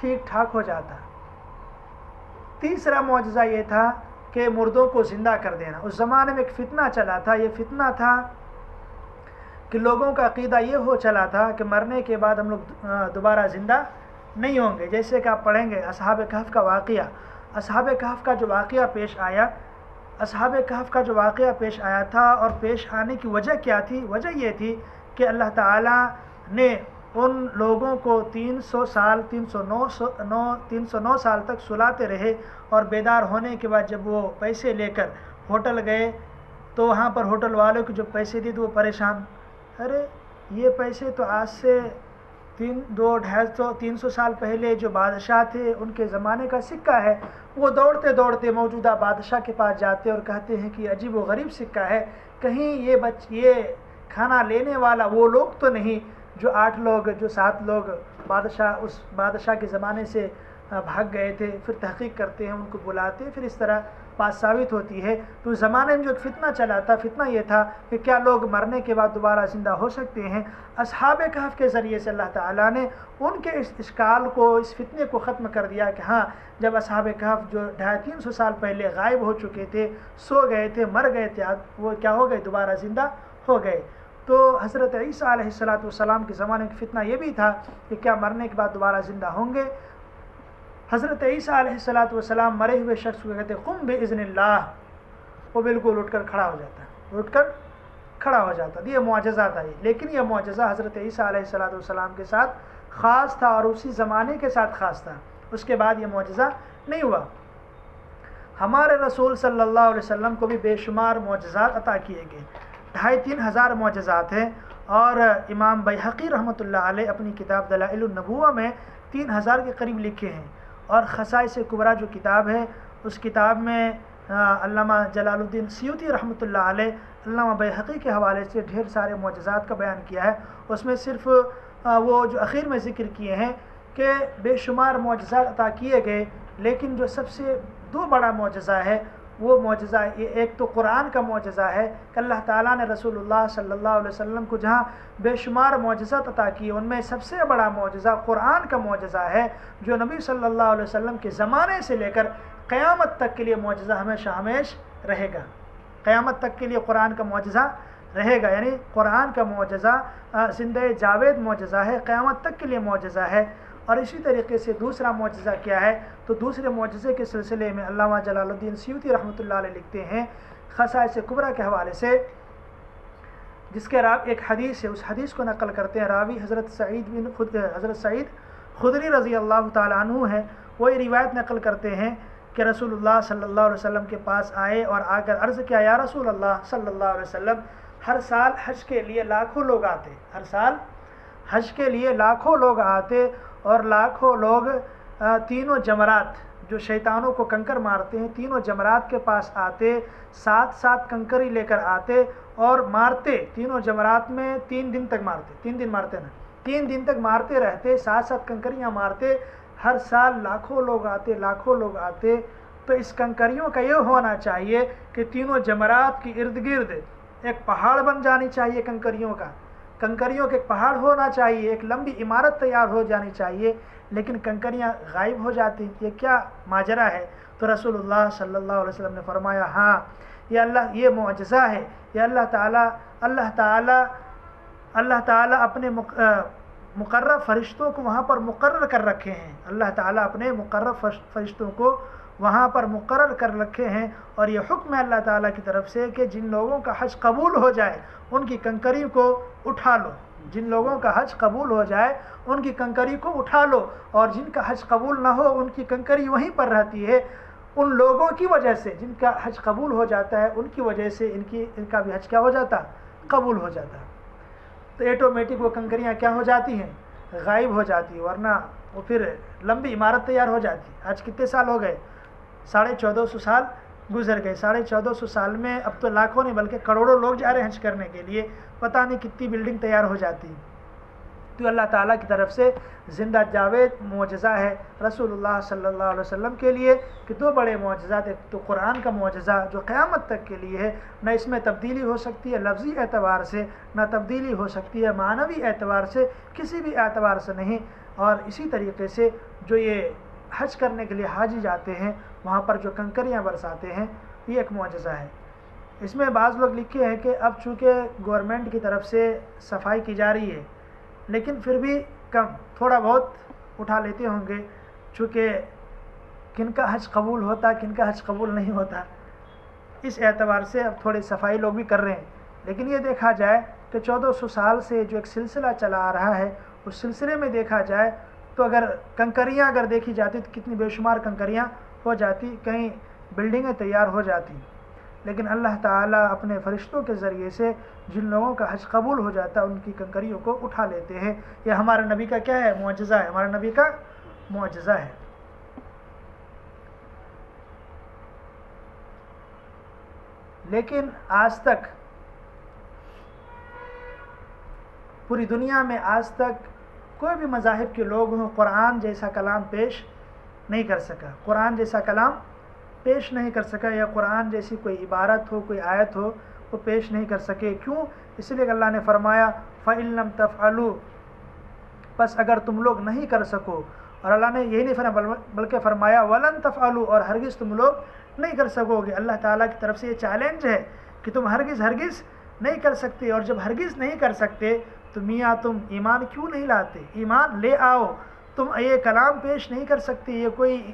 ٹھیک ٹھاک ہو جاتا۔ تیسرا معجزہ یہ تھا کہ مردوں کو زندہ کر دینا۔ اس زمانے میں ایک فتنہ چلا تھا، یہ فتنہ تھا کہ لوگوں کا عقیدہ یہ ہو چلا تھا کہ مرنے کے بعد ہم لوگ دوبارہ زندہ نہیں ہوں گے۔ جیسے کہ آپ پڑھیں گے اصحاب کہف کا واقعہ، اصحاب کہف کا جو واقعہ پیش آیا، اصحاب کہف کا جو واقعہ پیش آیا تھا اور پیش آنے کی وجہ کیا تھی؟ وجہ یہ تھی کہ اللہ تعالیٰ نے ان لوگوں کو 309 سال تک سلاتے رہے، اور بیدار ہونے کے بعد جب وہ پیسے لے کر ہوٹل گئے تو وہاں پر ہوٹل والوں کو جو پیسے دیے تو وہ پریشان، ارے یہ پیسے تو آج سے 300 سال پہلے جو بادشاہ تھے ان کے زمانے کا سکہ ہے۔ وہ دوڑتے دوڑتے موجودہ بادشاہ کے پاس جاتے اور کہتے ہیں کہ عجیب و غریب سکہ ہے، کہیں یہ کھانا لینے والا وہ لوگ تو نہیں جو 8 لوگ جو 7 لوگ اس بادشاہ کے زمانے سے بھاگ گئے تھے۔ پھر تحقیق کرتے ہیں، ان کو بلاتے ہیں، پھر اس طرح بات ثابت ہوتی ہے۔ تو اس زمانے میں جو فتنہ چلا تھا، فتنہ یہ تھا کہ کیا لوگ مرنے کے بعد دوبارہ زندہ ہو سکتے ہیں؟ اصحاب کہف کے ذریعے سے اللہ تعالیٰ نے ان کے اس اشکال کو، اس فتنے کو ختم کر دیا کہ ہاں، جب اصحاب کہف جو 250-300 سال پہلے غائب ہو چکے تھے، سو گئے تھے، مر گئے تھے، وہ کیا ہو گئے؟ دوبارہ زندہ ہو گئے۔ تو حضرت عیسیٰ علیہ السلام کے زمانے کا فتنہ یہ بھی تھا کہ کیا مرنے کے بعد دوبارہ زندہ ہوں گے؟ حضرت عیسیٰ علیہ السلام مرے ہوئے شخص کو کہتے قم باذن اللہ، وہ بالکل اٹھ کر کھڑا ہو جاتا، یہ معجزہ تھا۔ لیکن یہ معجزہ حضرت عیسیٰ علیہ السلام کے ساتھ خاص تھا اور اسی زمانے کے ساتھ خاص تھا، اس کے بعد یہ معجزہ نہیں ہوا۔ ہمارے رسول صلی اللہ علیہ وسلم کو بھی بے شمار معجزات عطا کیے گئے، 2500 ہزار معجزات ہیں، اور امام بیہقی رحمۃ اللہ علیہ اپنی کتاب دلائل النبوہ میں 3000 کے قریب لکھے ہیں، اور خصائص کبریٰ جو کتاب ہے اس کتاب میں علامہ جلال الدین سیوطی رحمۃ اللہ علیہ علامہ بیہقی کے حوالے سے ڈھیر سارے معجزات کا بیان کیا ہے۔ اس میں صرف وہ جو اخیر میں ذکر کیے ہیں کہ بے شمار معجزات عطا کیے گئے، لیکن جو سب سے 2 بڑا معجزہ ہے وہ معجزہ، ایک تو قرآن کا معجزہ ہے کہ اللہ تعالیٰ نے رسول اللہ صلی اللہ علیہ وسلم کو جہاں بے شمار معجزات عطا کی، ان میں سب سے بڑا معجزہ قرآن کا معجزہ ہے، جو نبی صلی اللہ علیہ وسلم کے زمانے سے لے کر قیامت تک کے لیے معجزہ ہمیشہ رہے گا۔ قیامت تک کے لیے قرآن کا معجزہ رہے گا، یعنی قرآن کا معجزہ زندہ جاوید معجزہ ہے، قیامت تک کے لیے معجزہ ہے۔ اور اسی طریقے سے دوسرا معجزہ کیا ہے؟ تو دوسرے معجزے کے سلسلے میں علامہ جلال الدین سیوطی رحمۃ اللہ علیہ لکھتے ہیں خصائص کبریٰ کے حوالے سے، جس کے ایک حدیث ہے، اس حدیث کو نقل کرتے ہیں راوی حضرت سعید خدری رضی اللہ تعالیٰ عنہ ہے۔ وہ یہ روایت نقل کرتے ہیں کہ رسول اللہ صلی اللہ علیہ وسلم کے پاس آئے اور آ کر عرض کیا، یا رسول اللہ صلی اللہ علیہ وسلم، ہر سال حج کے لیے لاکھوں لوگ آتے، ہر سال حج کے لیے لاکھوں لوگ آتے، اور لاکھوں لوگ تینوں جمرات جو شیطانوں کو کنکر مارتے ہیں، تینوں جمرات کے پاس آتے، 7 کنکری لے کر آتے اور مارتے، تینوں جمرات میں 3 دن تک مارتے، 3 دن تک مارتے رہتے، 7 کنکریاں مارتے، ہر سال لاکھوں لوگ آتے۔ تو اس کنکریوں کا یہ ہونا چاہیے کہ تینوں جمرات کی ارد گرد ایک پہاڑ بن جانی چاہیے، کنکریوں کے ایک پہاڑ ہونا چاہیے، ایک لمبی عمارت تیار ہو جانی چاہیے، لیکن کنکریاں غائب ہو جاتی، یہ کیا ماجرا ہے؟ تو رسول اللہ صلی اللہ علیہ وسلم نے فرمایا، ہاں یہ معجزہ ہے، یہ اللہ تعالیٰ اپنے مقرر فرشتوں کو وہاں پر مقرر کر رکھے ہیں، اللہ تعالیٰ اپنے مقرر فرشتوں کو وہاں پر مقرر کر رکھے ہیں، اور یہ حکم ہے اللہ تعالیٰ کی طرف سے کہ جن لوگوں کا حج قبول ہو جائے ان کی کنکری کو اٹھا لو، جن لوگوں کا حج قبول ہو جائے ان کی کنکری کو اٹھا لو، اور جن کا حج قبول نہ ہو ان کی کنکری وہیں پر رہتی ہے۔ ان لوگوں کی وجہ سے جن کا حج قبول ہو جاتا ہے، ان کی وجہ سے ان کا بھی حج کیا ہو جاتا؟ قبول ہو جاتا ہے۔ تو آٹومیٹک وہ کنکریاں کیا ہو جاتی ہیں؟ غائب ہو جاتی، ورنہ وہ پھر لمبی عمارت تیار ہو جاتی۔ آج کتنے سال ہو گئے؟ 1450 سال گزر گئے۔ 1450 سال میں اب تو لاکھوں نہیں بلکہ کروڑوں لوگ جا رہے ہیں حج کرنے کے لیے، پتہ نہیں کتنی بلڈنگ تیار ہو جاتی۔ تو اللہ تعالیٰ کی طرف سے زندہ جاوید معجزہ ہے رسول اللہ صلی اللہ علیہ وسلم کے لیے کہ 2 بڑے معجزات، ایک تو قرآن کا معجزہ جو قیامت تک کے لیے ہے، نہ اس میں تبدیلی ہو سکتی ہے لفظی اعتبار سے، نہ تبدیلی ہو سکتی ہے معنوی اعتبار سے، کسی بھی اعتبار سے نہیں۔ اور اسی طریقے سے جو یہ حج کرنے کے لیے حاجی جاتے ہیں، وہاں پر جو کنکریاں برساتے ہیں، یہ ایک معجزہ ہے۔ اس میں بعض لوگ لکھے ہیں کہ اب چونکہ گورنمنٹ کی طرف سے صفائی کی جا رہی ہے، لیکن پھر بھی کم تھوڑا بہت اٹھا لیتے ہوں گے، چونکہ کن کا حج قبول ہوتا کن کا حج قبول نہیں ہوتا، اس اعتبار سے اب تھوڑی صفائی لوگ بھی کر رہے ہیں، لیکن یہ دیکھا جائے کہ 1400 سال سے جو ایک سلسلہ چلا آ رہا ہے، اس سلسلے میں دیکھا جائے تو اگر کنکریاں اگر دیکھی جاتی تو کتنی بے شمار کنکریاں ہو جاتی، کہیں بلڈنگیں تیار ہو جاتی، لیکن اللہ تعالیٰ اپنے فرشتوں کے ذریعے سے جن لوگوں کا حج قبول ہو جاتا ہے ان کی کنکریوں کو اٹھا لیتے ہیں۔ یہ ہمارے نبی کا کیا ہے؟ معجزہ ہے، ہمارے نبی کا معجزہ ہے۔ لیکن آج تک پوری دنیا میں آج تک کوئی بھی مذاہب کے لوگ ہوں قرآن جیسا کلام پیش نہیں کر سکا، قرآن جیسا کلام پیش نہیں کر سکا، یا قرآن جیسی کوئی عبارت ہو، کوئی آیت ہو وہ پیش نہیں کر سکے۔ کیوں؟ اس لیے کہ اللہ نے فرمایا فَإِن لَمْ تَفْعَلُوا، بس اگر تم لوگ نہیں کر سکو، اور اللہ نے یہی نہیں فرمایا بلکہ فرمایا وَلَن تَفْعَلُوا، اور ہرگز تم لوگ نہیں کر سکو گے۔ اللہ تعالیٰ کی طرف سے یہ چیلنج ہے کہ تم ہرگز نہیں کر سکتے، اور جب ہرگز نہیں کر سکتے تو میاں تم ایمان کیوں نہیں لاتے؟ ایمان لے آؤ۔ تم یہ کلام پیش نہیں کر سکتے، یہ کوئی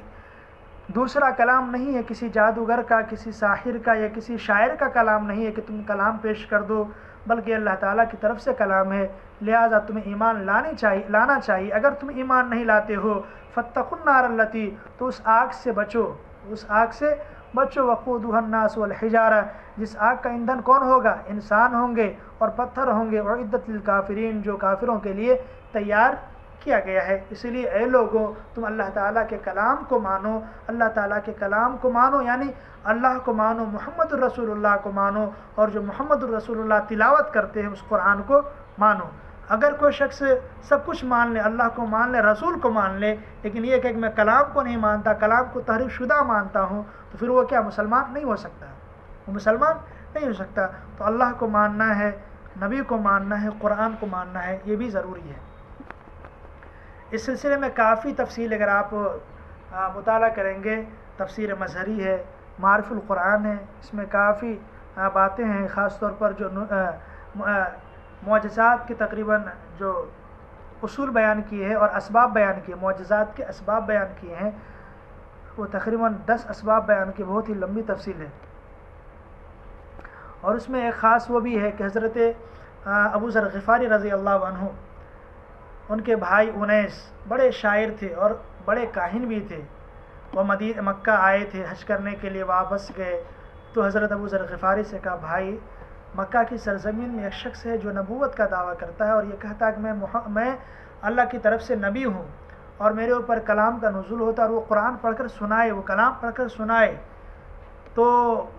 دوسرا کلام نہیں ہے، کسی جادوگر کا، کسی ساحر کا یا کسی شاعر کا کلام نہیں ہے کہ تم کلام پیش کر دو، بلکہ اللہ تعالیٰ کی طرف سے کلام ہے، لہٰذا تمہیں ایمان لانا چاہیے۔ اگر تم ایمان نہیں لاتے ہو فاتقوا النار التی، تو اس آگ سے بچو، اس آگ سے بچو، وقودها الناس والحجارہ، جس آگ کا ایندھن کون ہوگا؟ انسان ہوں گے اور پتھر ہوں گے، اعدت للکافرین، جو کافروں کے لیے تیار کیا گیا ہے۔ اس لیے اے لوگوں تم اللہ تعالیٰ کے کلام کو مانو، اللہ تعالیٰ کے کلام کو مانو، یعنی اللہ کو مانو، محمد الرسول اللہ کو مانو، اور جو محمد الرسول اللہ تلاوت کرتے ہیں اس قرآن کو مانو۔ اگر کوئی شخص سب کچھ مان لے، اللہ کو مان لے، رسول کو مان لے، لیکن یہ کہ میں کلام کو نہیں مانتا، کلام کو تحریف شدہ مانتا ہوں، تو پھر وہ کیا مسلمان نہیں ہو سکتا، وہ مسلمان نہیں ہو سکتا۔ تو اللہ کو ماننا ہے، نبی کو ماننا ہے، قرآن کو ماننا ہے، یہ بھی ضروری ہے۔ اس سلسلے میں کافی تفصیل اگر آپ مطالعہ کریں گے، تفسیر مظہری ہے، معارف القرآن ہے، اس میں کافی باتیں ہیں، خاص طور پر جو معجزات کے تقریباً جو اصول بیان کیے ہیں اور اسباب بیان کیے، معجزات کے اسباب بیان کیے ہیں، وہ تقریباً 10 اسباب بیان کی بہت ہی لمبی تفصیل ہے۔ اور اس میں ایک خاص وہ بھی ہے کہ حضرت ابو ذر غفاری رضی اللہ عنہ، ان کے بھائی انیس بڑے شاعر تھے اور بڑے کاہن بھی تھے، وہ مکہ آئے تھے حج کرنے کے لیے، واپس گئے تو حضرت ابو ذر غفاری سے کہا بھائی مکہ کی سرزمین میں ایک شخص ہے جو نبوت کا دعویٰ کرتا ہے اور یہ کہتا ہے کہ میں اللہ کی طرف سے نبی ہوں اور میرے اوپر کلام کا نزول ہوتا ہے، اور وہ قرآن پڑھ کر سنائے، وہ کلام پڑھ کر سنائے۔ تو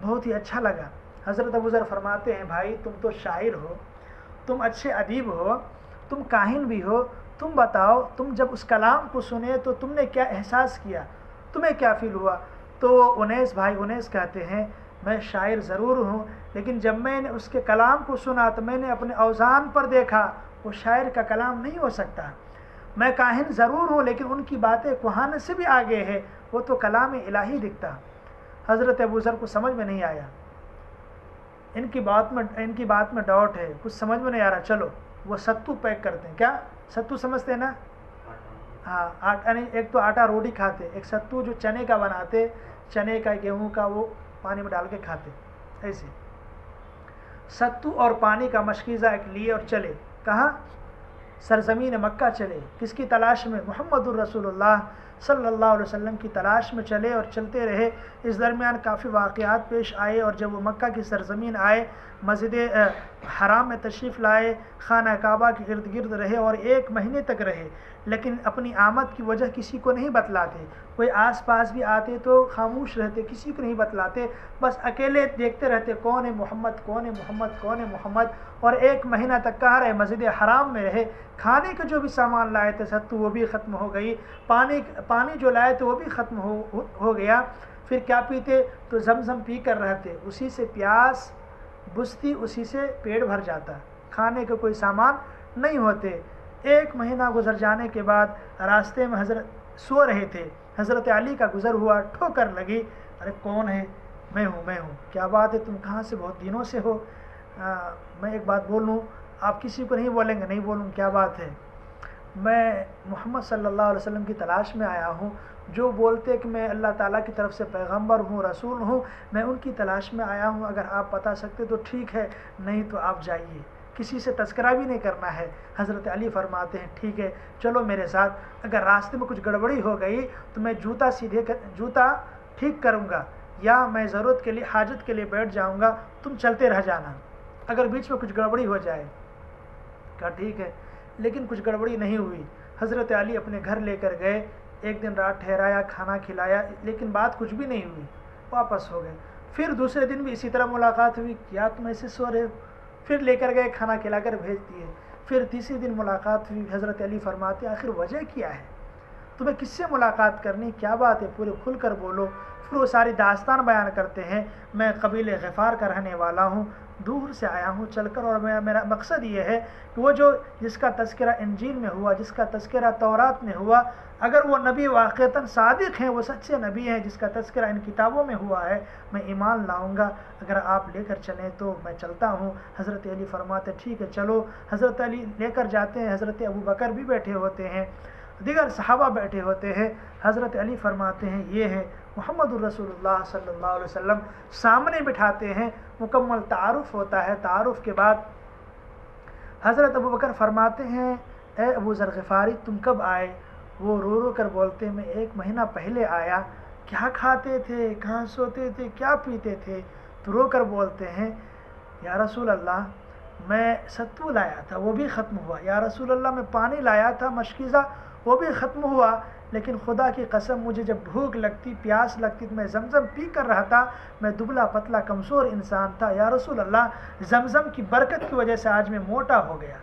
بہت ہی اچھا لگا۔ حضرت ابو ذر فرماتے ہیں بھائی تم تو شاعر ہو، تم اچھے ادیب ہو، تم کاہن بھی ہو، تم بتاؤ تم جب اس کلام کو سنے تو تم نے کیا احساس کیا، تمہیں کیا فیل ہوا؟ تو بھائی انیس کہتے ہیں میں شاعر ضرور ہوں، لیکن جب میں نے اس کے کلام کو سنا تو میں نے اپنے اوزان پر دیکھا وہ شاعر کا کلام نہیں ہو سکتا۔ میں کاہن ضرور ہوں لیکن ان کی باتیں کہانت سے بھی آگے ہے، وہ تو کلام الہی دکھتا۔ حضرت ابو ذر کو سمجھ میں نہیں آیا، ان کی بات میں ڈاؤٹ ہے، کچھ سمجھ میں نہیں آ رہا، چلو وہ ستو پیک کرتے ہیں۔ کیا ستو سمجھتے ہیں نا؟ ہاں، یعنی ایک تو آٹا روٹی کھاتے، ایک ستو جو چنے کا بناتے، چنے کا گیہوں کا، وہ پانی میں ڈال کے کھاتے۔ ایسے ستو اور پانی کا مشکیزہ ایک لیے اور چلے، کہاں؟ سرزمین مکہ چلے، کس کی تلاش میں؟ محمد الرسول اللہ صلی اللہ علیہ وسلم کی تلاش میں چلے اور چلتے رہے۔ اس درمیان کافی واقعات پیش آئے، اور جب وہ مکہ کی سرزمین آئے، مسجد حرام میں تشریف لائے، خانہ کعبہ کے ارد گرد رہے اور 1 مہینے تک رہے، لیکن اپنی آمد کی وجہ کسی کو نہیں بتلاتے۔ کوئی آس پاس بھی آتے تو خاموش رہتے، کسی کو نہیں بتلاتے، بس اکیلے دیکھتے رہتے کون ہے محمد، کون ہے محمد، کون ہے محمد۔ اور 1 مہینہ تک کہاں رہے؟ مسجد حرام میں رہے۔ کھانے کے جو بھی سامان لائے تھے ستو وہ بھی ختم ہو گئی، پانی جو لائے تھے وہ بھی ختم ہو گیا۔ پھر کیا پیتے؟ تو زمزم پی کر رہتے، اسی سے پیاس بجھتی، اسی سے پیٹ بھر جاتا، کھانے کے کوئی سامان نہیں ہوتے۔ 1 مہینہ گزر جانے کے بعد راستے میں حضرت سو رہے تھے، حضرت علی کا گزر ہوا، ٹھوکر لگی، ارے کون ہے؟ میں ہوں۔ کیا بات ہے، تم کہاں سے؟ بہت دنوں سے ہو۔ میں ایک بات بولوں، آپ کسی کو نہیں بولیں گے؟ نہیں بولوں، کیا بات ہے؟ میں محمد صلی اللہ علیہ وسلم کی تلاش میں آیا ہوں، جو بولتے کہ میں اللہ تعالیٰ کی طرف سے پیغمبر ہوں، رسول ہوں، میں ان کی تلاش میں آیا ہوں، اگر آپ بتا سکتے تو ٹھیک ہے، نہیں تو آپ جائیے، کسی سے تذکرہ بھی نہیں کرنا ہے۔ حضرت علی فرماتے ہیں ٹھیک ہے چلو میرے ساتھ، اگر راستے میں کچھ گڑبڑی ہو گئی تو میں جوتا ٹھیک کروں گا، یا میں ضرورت کے لیے حاجت کے لیے بیٹھ جاؤں گا، تم چلتے رہ جانا اگر بیچ میں کچھ گڑبڑی ہو جائے۔ کہا ٹھیک ہے، لیکن کچھ گڑبڑی نہیں ہوئی۔ حضرت علی اپنے گھر لے کر گئے، ایک دن رات ٹھہرایا، کھانا کھلایا، لیکن بات کچھ بھی نہیں ہوئی، واپس ہو گئے۔ پھر دوسرے دن بھی اسی طرح ملاقات ہوئی، کیا تم ایسے سو رہے ہو؟ پھر لے کر گئے، کھانا کھلا کر بھیج دیے۔ پھر تیسرے دن ملاقات ہوئی، حضرت علی فرماتے آخر وجہ کیا ہے؟ تمہیں کس سے ملاقات کرنی، کیا بات ہے، پورے کھل کر بولو۔ پھر وہ ساری داستان بیان کرتے ہیں، میں قبیلے غفار کا رہنے والا ہوں، دور سے آیا ہوں چل کر، اور میرا مقصد یہ ہے کہ وہ جس کا تذکرہ انجیل میں ہوا، جس کا تذکرہ تورات میں ہوا، اگر وہ نبی واقعتاً صادق ہیں، وہ سچے نبی ہیں جس کا تذکرہ ان کتابوں میں ہوا ہے، میں ایمان لاؤں گا، اگر آپ لے کر چلیں تو میں چلتا ہوں۔ حضرت علی فرماتے ٹھیک ہے چلو۔ حضرت علی لے کر جاتے ہیں، حضرت ابوبکر بھی بیٹھے ہوتے ہیں، دیگر صحابہ بیٹھے ہوتے ہیں۔ حضرت علی فرماتے ہیں یہ ہے محمد الرسول اللہ صلی اللہ علیہ وسلم، سامنے بٹھاتے ہیں، مکمل تعارف ہوتا ہے۔ تعارف کے بعد حضرت ابوبکر فرماتے ہیں اے ابو ذر غفاری تم کب آئے؟ وہ رو رو کر بولتے میں 1 مہینہ پہلے آیا۔ کیا کھاتے تھے، کہاں سوتے تھے، کیا پیتے تھے؟ تو رو کر بولتے ہیں یا رسول اللہ میں ستو لایا تھا وہ بھی ختم ہوا، یا رسول اللہ میں پانی لایا تھا مشکیزہ وہ بھی ختم ہوا، لیکن خدا کی قسم مجھے جب بھوک لگتی، پیاس لگتی تو میں زمزم پی کر رہا تھا، میں دبلا پتلا کمزور انسان تھا، یا رسول اللہ زمزم کی برکت کی وجہ سے آج میں موٹا ہو گیا،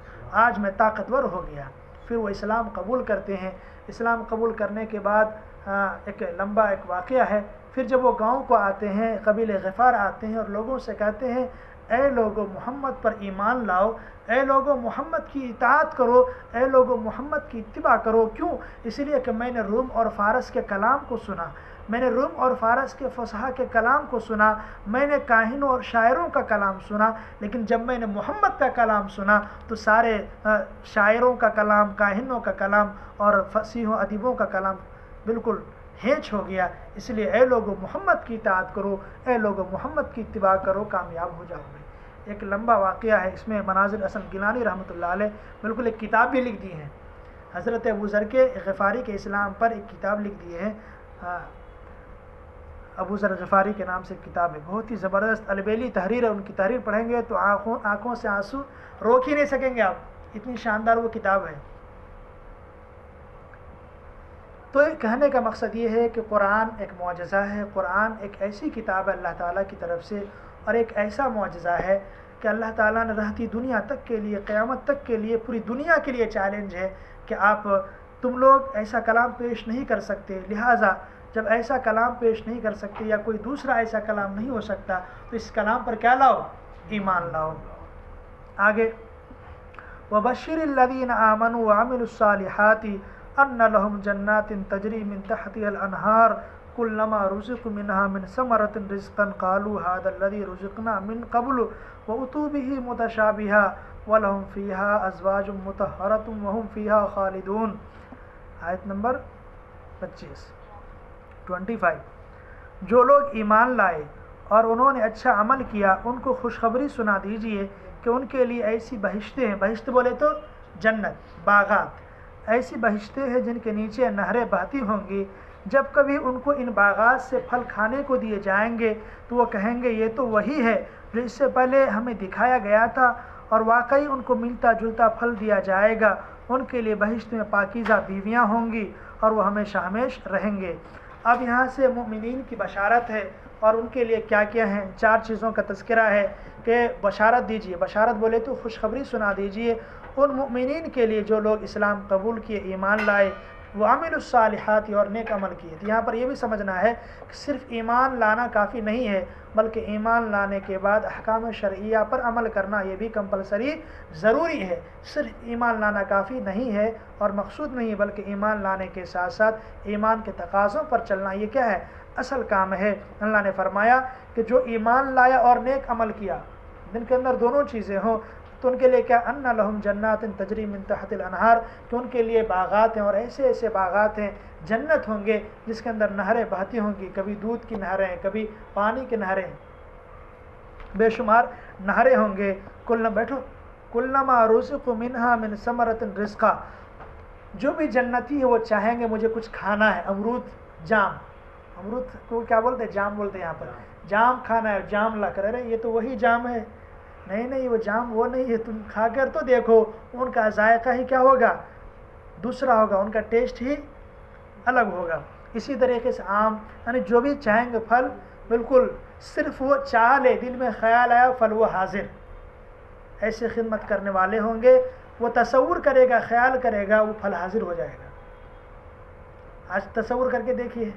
آج میں طاقتور ہو گیا۔ پھر وہ اسلام قبول کرتے ہیں۔ اسلام قبول کرنے کے بعد ایک لمبا واقعہ ہے۔ پھر جب وہ گاؤں کو آتے ہیں، قبیلے غفار آتے ہیں اور لوگوں سے کہتے ہیں اے لوگو محمد پر ایمان لاؤ، اے لوگو محمد کی اطاعت کرو، اے لوگو محمد کی اتباع کرو۔ کیوں؟ اس لیے کہ میں نے روم اور فارس کے کلام کو سنا، میں نے روم اور فارس کے فصحا کے کلام کو سنا، میں نے کاہنوں اور شاعروں کا کلام سنا، لیکن جب میں نے محمد کا کلام سنا تو سارے شاعروں کا کلام، کاہنوں کا کلام اور فصیحوں ادیبوں کا کلام بالکل ہیچ ہو گیا۔ اس لیے اے لوگو محمد کی اطاعت کرو، اے لوگو محمد کی اتباع کرو، کامیاب ہو جاؤ گے۔ ایک لمبا واقعہ ہے، اس میں مناظر حسن گیلانی رحمۃ اللہ علیہ بالکل ایک کتاب بھی لکھ دی ہے، حضرت ابو ذر کے غفاری کے اسلام پر ایک کتاب لکھ دی ہے، ابو ذر غفاری کے نام سے ایک کتاب ہے، بہت ہی زبردست البیلی تحریر ہے۔ ان کی تحریر پڑھیں گے تو آنکھوں سے آنسو روک ہی نہیں سکیں گے آپ، اتنی شاندار وہ کتاب ہے۔ تو کہنے کا مقصد یہ ہے کہ قرآن ایک معجزہ ہے، قرآن ایک ایسی کتاب ہے اللہ تعالیٰ کی طرف سے، اور ایک ایسا معجزہ ہے کہ اللہ تعالیٰ نے رہتی دنیا تک کے لیے، قیامت تک کے لیے، پوری دنیا کے لیے چیلنج ہے کہ تم لوگ ایسا کلام پیش نہیں کر سکتے، لہٰذا جب ایسا کلام پیش نہیں کر سکتے یا کوئی دوسرا ایسا کلام نہیں ہو سکتا تو اس کلام پر کیا لاؤ؟ ایمان لاؤ۔ آگے وَبَشِّرِ الَّذِينَ آمَنُوا وَعَمِلُوا الصَّالِحَاتِ أَنَّ لَهُمْ جَنَّاتٍ تَجْرِي مِن تَحْتِهَا الْأَنْهَارُ كُلَّمَا رُزِقُوا مِنْهَا مِن ثَمَرَةٍ رِزْقًا قَالُوا هَذَا الَّذِي رُزِقْنَا مِن قَبْلُ وَأُتُوا بِهِ مُتَشَابِهًا وَلَهُمْ فِيهَا أَزْوَاجٌ مُطَهَّرَةٌ وَهُمْ فِيهَا خَالِدُونَ۔ آیت نمبر 25 جو لوگ ایمان لائے اور انہوں نے اچھا عمل کیا ان کو خوشخبری سنا دیجئے کہ ان کے لیے ایسی بہشتیں ہیں، بہشت بولے تو جنت، باغات، ایسی بہشتیں ہیں جن کے نیچے نہریں بہتی ہوں گی، جب کبھی ان کو ان باغات سے پھل کھانے کو دیے جائیں گے تو وہ کہیں گے یہ تو وہی ہے جو اس سے پہلے ہمیں دکھایا گیا تھا، اور واقعی ان کو ملتا جلتا پھل دیا جائے گا۔ ان کے لیے بہشت میں پاکیزہ بیویاں ہوں گی اور وہ ہمیشہ ہمیشہ رہیں گے۔ اب یہاں سے مومنین کی بشارت ہے، اور ان کے لیے کیا کیا ہیں، 4 چیزوں کا تذکرہ ہے کہ بشارت دیجیے، بشارت بولے تو خوشخبری سنا دیجیے ان مومنین کے لیے جو لوگ اسلام قبول کیے، ایمان لائے، وعملوا الصالحات اور نیک عمل کیے۔ تو یہاں پر یہ بھی سمجھنا ہے کہ صرف ایمان لانا کافی نہیں ہے، بلکہ ایمان لانے کے بعد احکام شرعیہ پر عمل کرنا یہ بھی کمپلسری ضروری ہے۔ صرف ایمان لانا کافی نہیں ہے اور مقصود نہیں، بلکہ ایمان لانے کے ساتھ ساتھ ایمان کے تقاضوں پر چلنا یہ کیا ہے، اصل کام ہے۔ اللہ نے فرمایا کہ جو ایمان لایا اور نیک عمل کیا، جن کے اندر دونوں چیزیں ہوں، تو ان کے لیے کیا ان لہم جنات تجری من تحت الانہار، کہ ان کے لیے باغات ہیں اور ایسے ایسے باغات ہیں، جنت ہوں گے جس کے اندر نہریں بہتی ہوں گی، کبھی دودھ کی نہریں، کبھی پانی کی نہریں، بے شمار نہریں ہوں گے۔ کلما رزقوا منہا من ثمرۃ رزقا، جو بھی جنتی ہے وہ چاہیں گے مجھے کچھ کھانا ہے، امرود جام، امرود کو کیا بولتے ہیں؟ جام بولتے ہیں یہاں پر، جام کھانا ہے، جام لا کر، ارے یہ تو وہی جام ہے، نہیں وہ جام وہ نہیں ہے، تم کھا کر تو دیکھو، ان کا ذائقہ ہی کیا ہوگا؟ دوسرا ہوگا، ان کا ٹیسٹ ہی الگ ہوگا۔ اسی طریقے سے آم، یعنی جو بھی چاہیں گے پھل، بالکل صرف وہ چاہ لے، دل میں خیال آیا پھل وہ حاضر، ایسے خدمت کرنے والے ہوں گے، وہ تصور کرے گا، خیال کرے گا، وہ پھل حاضر ہو جائے گا۔ آج تصور کر کے دیکھیے،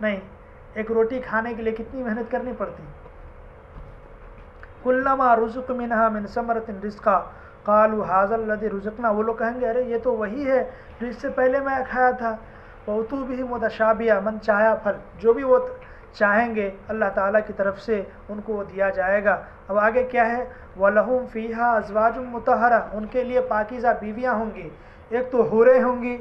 نہیں، ایک روٹی کھانے کے لیے کتنی محنت کرنی پڑتی۔ کلما رزق منہا من ثمرۃ رزقا قالوا ھذا الذی رزقنا، وہ لوگ کہیں گے ارے یہ تو وہی ہے جو اس سے پہلے میں کھایا تھا۔ وَأُتُوا بِهِ مُتَشَابِهًا، من چاہا پھل، جو بھی وہ چاہیں گے اللہ تعالیٰ کی طرف سے ان کو وہ دیا جائے گا۔ اب آگے کیا ہے؟ وَلَهُمْ فِيهَا أَزْوَاجٌ مُطَهَّرَةٌ، ان کے لیے پاکیزہ بیویاں ہوں گی، ایک تو حوریں ہوں گی،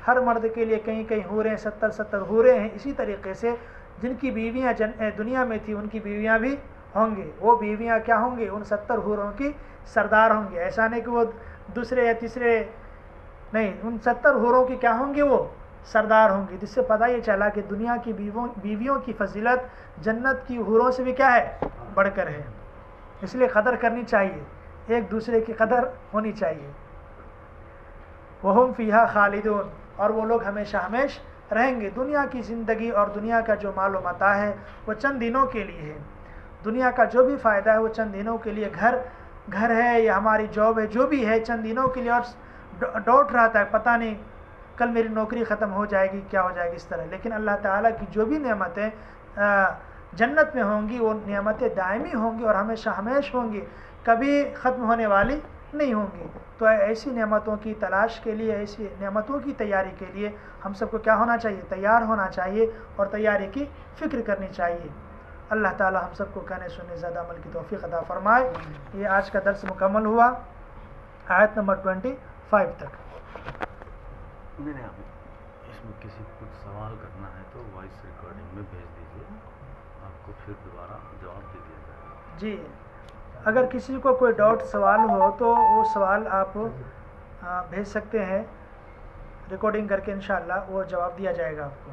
ہر مرد کے لیے کئی کئی حوریں، 70 حوریں ہیں، اسی طریقے سے جن کی بیویاں دنیا میں تھی ان کی بیویاں بھی ہوں گی، وہ بیویاں کیا ہوں گی؟ ان 70 حوروں کی سردار ہوں گی، ایسا نہیں کہ وہ دوسرے یا تیسرے، نہیں، ان 70 حوروں کی کیا ہوں گی؟ وہ سردار ہوں گی، جس سے پتہ یہ چلا کہ دنیا کی بیویوں کی فضیلت جنت کی حوروں سے بھی کیا ہے؟ بڑھ کر ہے۔ اس لیے قدر کرنی چاہیے، ایک دوسرے کی قدر ہونی چاہیے۔ وَهُمْ فِيهَا خَالِدُونَ، اور وہ لوگ ہمیشہ ہمیش رہیں گے۔ دنیا کی زندگی اور دنیا کا جو مال و متاع ہے وہ چند دنوں کے لیے ہے، دنیا کا جو بھی فائدہ ہے وہ چند دنوں کے لیے، گھر ہے یا ہماری جاب ہے، جو بھی ہے چند دنوں کے لیے، اور ڈاؤٹ رہتا ہے پتہ نہیں کل میری نوکری ختم ہو جائے گی، کیا ہو جائے گی، اس طرح۔ لیکن اللہ تعالیٰ کی جو بھی نعمتیں جنت میں ہوں گی وہ نعمتیں دائمی ہوں گی اور ہمیشہ ہمیش ہوں گی، کبھی ختم ہونے والی نہیں ہوں گی۔ تو ایسی نعمتوں کی تلاش کے لیے، ایسی نعمتوں کی تیاری کے لیے ہم سب کو کیا ہونا چاہیے؟ تیار ہونا چاہیے اور تیاری کی فکر کرنی چاہیے۔ اللہ تعالیٰ ہم سب کو کہنے سننے زیادہ عمل کی توفیق عطا فرمائے۔ یہ آج کا درس مکمل ہوا آیت نمبر 25 تک۔ میں نے اس میں کسی کو کچھ سوال کرنا ہے تو وائس ریکارڈنگ میں بھیج دیجیے، آپ کو پھر دوبارہ جواب دے دیا جائے گا۔ جی، اگر کسی کو کوئی ڈاؤٹ سوال ہو تو وہ سوال آپ بھیج سکتے ہیں، ریکارڈنگ کر کے انشاءاللہ وہ جواب دیا جائے گا آپ کو۔